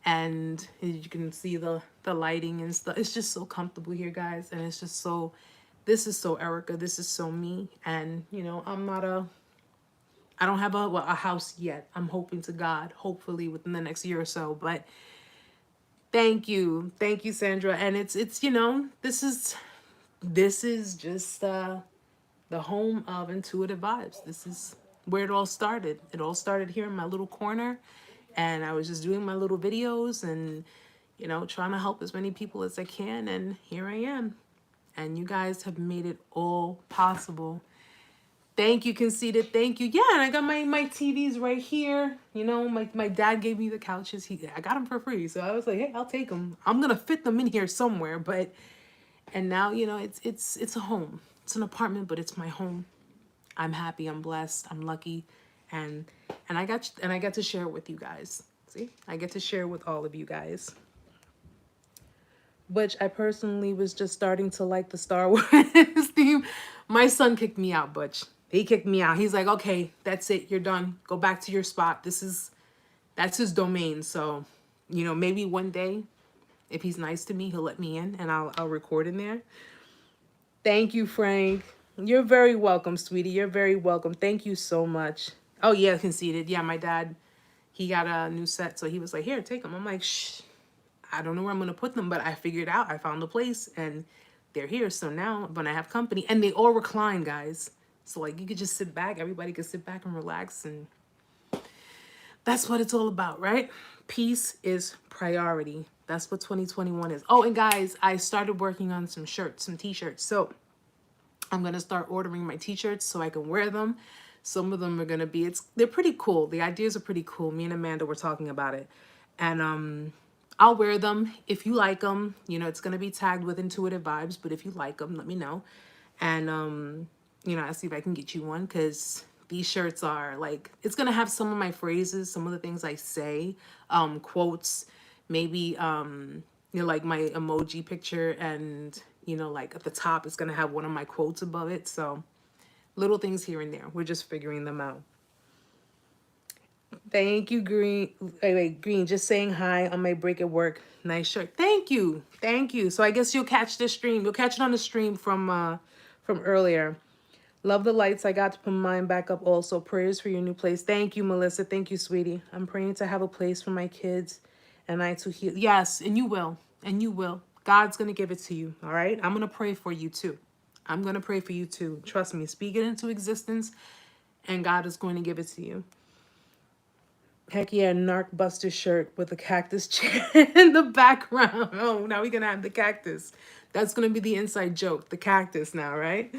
And you can see the lighting and stuff. It's just so comfortable here, guys. And it's just so, this is so Erica. This is so me. And I don't have a house yet. I'm hoping to God, hopefully within the next year or so. But thank you, Sandra. And it's this is just the home of Intuitive Vibes. This is where it all started. It all started here in my little corner, and I was just doing my little videos and trying to help as many people as I can. And here I am, and you guys have made it all possible. Thank you, Conceited. Thank you. Yeah, and I got my TVs right here. My dad gave me the couches. I got them for free. So I was like, hey, I'll take them. I'm going to fit them in here somewhere. And now, it's a home. It's an apartment, but it's my home. I'm happy. I'm blessed. I'm lucky. And I got to share it with you guys. See, I get to share it with all of you guys. Which I personally was just starting to like the Star Wars theme. My son kicked me out, Butch. He kicked me out. He's like, okay, that's it. You're done. Go back to your spot. That's his domain. So, maybe one day, if he's nice to me, he'll let me in and I'll record in there. Thank you, Frank. You're very welcome, sweetie. You're very welcome. Thank you so much. Oh, yeah, Conceited. Yeah, my dad, he got a new set. So he was like, here, take them. I'm like, shh. I don't know where I'm going to put them, but I figured out. I found a place and they're here. So now when I have company, and they all recline, guys. So like you could just sit back. Everybody could sit back and relax. And that's what it's all about, right? Peace is priority. That's what 2021 is. Oh, and guys, I started working on some shirts, some t-shirts. So I'm going to start ordering my t-shirts so I can wear them. Some of them are going to be, they're pretty cool. The ideas are pretty cool. Me and Amanda were talking about it. And, I'll wear them if you like them. It's going to be tagged with Intuitive Vibes, but if you like them, let me know. And, I'll see if I can get you one, because these shirts are like, it's going to have some of my phrases, some of the things I say, quotes, maybe, like my emoji picture, and, like at the top, it's going to have one of my quotes above it. So little things here and there. We're just figuring them out. Thank you, Green. Wait, Green, just saying hi on my break at work. Nice shirt. Thank you. Thank you. So I guess you'll catch this stream. You'll catch it on the stream from earlier. Love the lights. I got to put mine back up also. Prayers for your new place. Thank you, Melissa. Thank you, sweetie. I'm praying to have a place for my kids and I to heal. Yes, and you will. And you will. God's going to give it to you. All right? I'm going to pray for you too. I'm going to pray for you too. Trust me. Speak it into existence and God is going to give it to you. Heck yeah, Narc Buster shirt with a cactus chair in the background. Oh, now we're going to have the cactus. That's going to be the inside joke, the cactus now, right?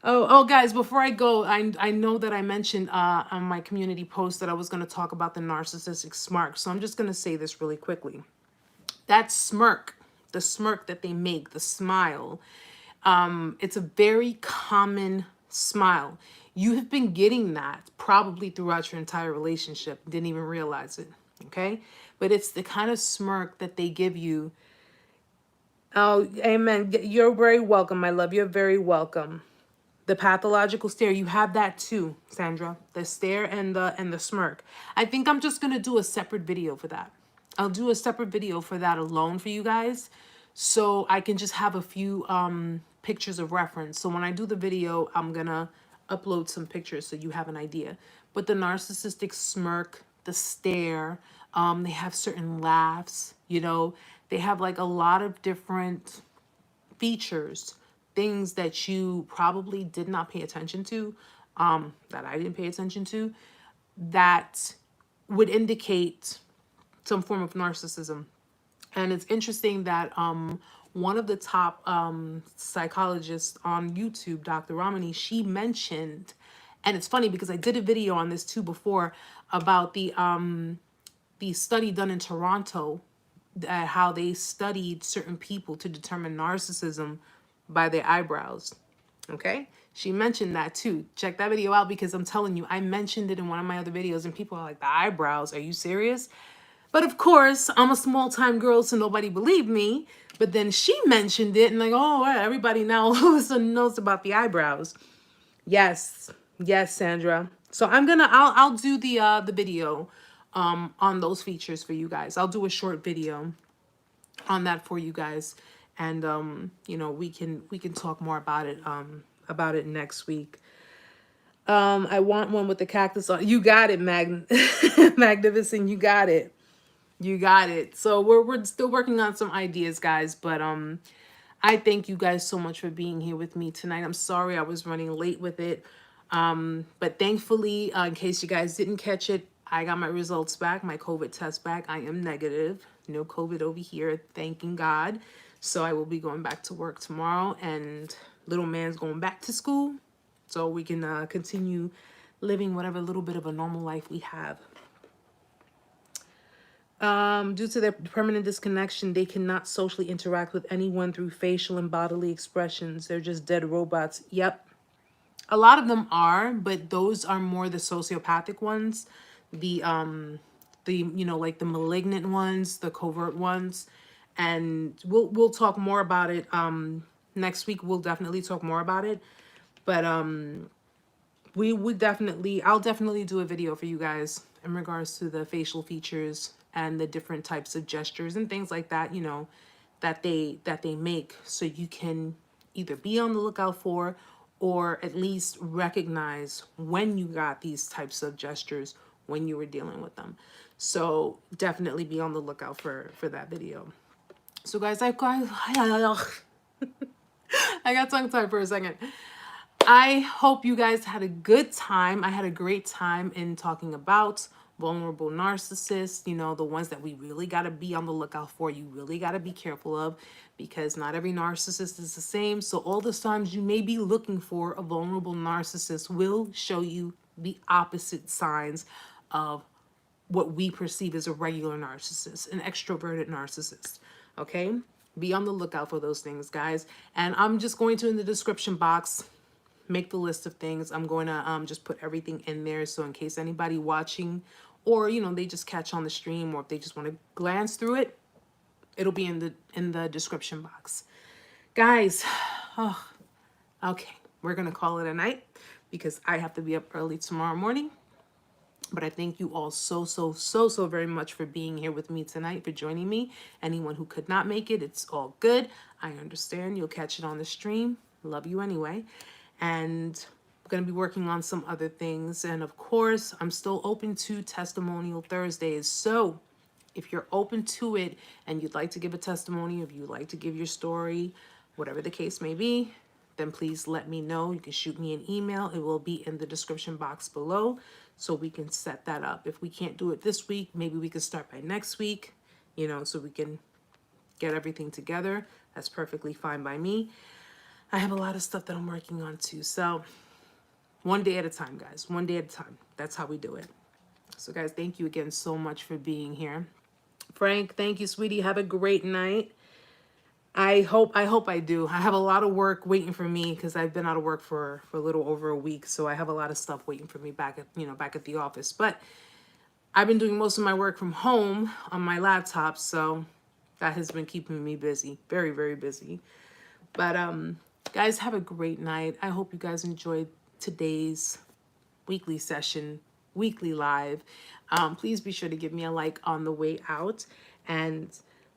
Oh, guys, before I go, I know that I mentioned on my community post that I was going to talk about the narcissistic smirk. So I'm just going to say this really quickly. That smirk, the smirk that they make, the smile, it's a very common smile. You have been getting that probably throughout your entire relationship. Didn't even realize it. Okay. But it's the kind of smirk that they give you. Oh, amen. You're very welcome, my love. You're very welcome. The pathological stare, you have that too, Sandra. The stare and the smirk. I think I'm just going to do a separate video for that. I'll do a separate video for that alone for you guys. So I can just have a few pictures of reference. So when I do the video, I'm gonna upload some pictures so you have an idea. But the narcissistic smirk, the stare, they have certain laughs, you know, they have like a lot of different features, things that you probably did not pay attention to, that I didn't pay attention to, that would indicate some form of narcissism. And it's interesting that one of the top psychologists on YouTube, Dr. Ramani, she mentioned, and it's funny because I did a video on this too before about the study done in Toronto, how they studied certain people to determine narcissism by their eyebrows. Okay, she mentioned that too. Check that video out, because I'm telling you, I mentioned it in one of my other videos and people are like, the eyebrows, are you serious? But of course, I'm a small-time girl, so nobody believed me. But then she mentioned it, and like, oh, everybody now all of a sudden knows about the eyebrows. Yes, yes, Sandra. So I'll do the video on those features for you guys. I'll do a short video on that for you guys, and you know, we can talk more about it next week. I want one with the cactus on. You got it, Magnificent. You got it. You got it. So we're still working on some ideas, guys, but I thank you guys so much for being here with me tonight. I'm sorry I was running late with it. But thankfully, in case you guys didn't catch it, I got my results back, my COVID test back. I am negative. No COVID over here, thanking God. So I will be going back to work tomorrow, and little man's going back to school, so we can continue living whatever little bit of a normal life we have. Due to their permanent disconnection, they cannot socially interact with anyone through facial and bodily expressions. They're just dead robots. Yep. A lot of them are, but those are more the sociopathic ones. The you know, like the malignant ones, the covert ones. And we'll talk more about it. Next week we'll definitely talk more about it. But I'll definitely do a video for you guys in regards to the facial features and the different types of gestures and things like that, you know, that they make, so you can either be on the lookout for, or at least recognize when you got these types of gestures when you were dealing with them. So definitely be on the lookout for that video. So guys, I got tongue-tied for a second. I hope you guys had a good time. I had a great time in talking about vulnerable narcissists, you know, the ones that we really got to be on the lookout for. You really got to be careful of, because not every narcissist is the same. So all the times you may be looking for a vulnerable narcissist will show you the opposite signs of what we perceive as a regular narcissist, an extroverted narcissist. Okay? Be on the lookout for those things, guys. And I'm just going to, in the description box, make the list of things. I'm going to just put everything in there, so in case anybody watching, or you know, they just catch on the stream, or if they just want to glance through it, it'll be in the description box, guys. Oh, okay, we're gonna call it a night because I have to be up early tomorrow morning. But I thank you all so very much for being here with me tonight, for joining me. Anyone who could not make it, it's all good. I understand. You'll catch it on the stream. Love you anyway. And I'm going to be working on some other things. And of course, I'm still open to Testimonial Thursdays. So if you're open to it and you'd like to give a testimony, if you'd like to give your story, whatever the case may be, then please let me know. You can shoot me an email. It will be in the description box below, so we can set that up. If we can't do it this week, maybe we can start by next week, you know, so we can get everything together. That's perfectly fine by me. I have a lot of stuff that I'm working on too. So one day at a time, guys. One day at a time. That's how we do it. So guys, thank you again so much for being here. Frank, thank you, sweetie. Have a great night. I hope I do. I have a lot of work waiting for me because I've been out of work for a little over a week. So I have a lot of stuff waiting for me back at the office. But I've been doing most of my work from home on my laptop. So that has been keeping me busy. Very, very busy. But guys, have a great night. I hope you guys enjoyed today's weekly session, weekly live. Please be sure to give me a like on the way out. And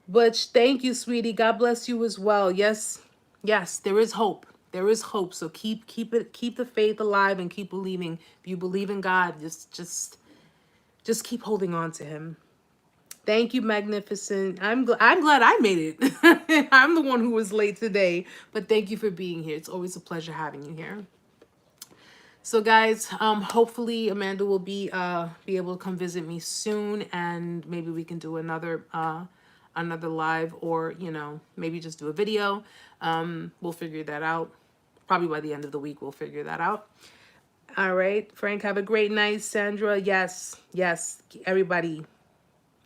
Butch, thank you, sweetie. God bless you as well. Yes, Yes, there is hope. There is hope. So keep the faith alive and keep believing. If you believe in God, just keep holding on to him. Thank you, Magnificent. I'm glad I made it. I'm the one who was late today, but thank you for being here. It's always a pleasure having you here. So guys, hopefully Amanda will be able to come visit me soon, and maybe we can do another live, or maybe just do a video. We'll figure that out. Probably by the end of the week we'll figure that out. All right, Frank, have a great night. Sandra, yes, everybody,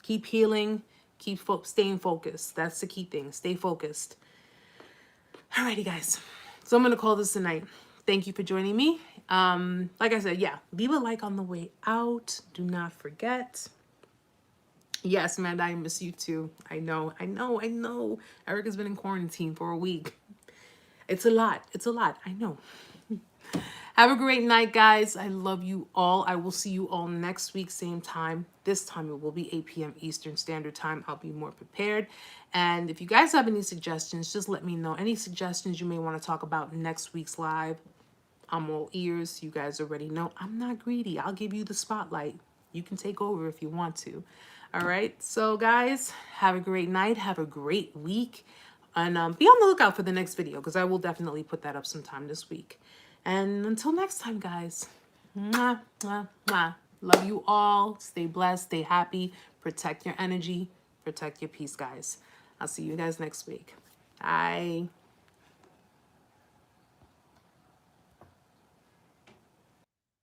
keep healing, keep staying focused. That's the key thing. Stay focused. Alrighty, guys. So I'm gonna call this a night. Thank you for joining me. Like I said, yeah, leave a like on the way out. Do not forget. Yes, Amanda, I miss you too. I know. Erica's been in quarantine for a week. It's a lot. I know. Have a great night, guys. I love you all. I will see you all next week, same time. This time it will be 8 p.m. Eastern Standard Time. I'll be more prepared. And if you guys have any suggestions, just let me know. Any suggestions you may want to talk about next week's live, I'm all ears. You guys already know I'm not greedy. I'll give you the spotlight. You can take over if you want to. All right. So, guys, have a great night. Have a great week. And be on the lookout for the next video, because I will definitely put that up sometime this week. And until next time, guys, mwah, mwah, mwah. Love you all. Stay blessed. Stay happy. Protect your energy. Protect your peace, guys. I'll see you guys next week. Bye.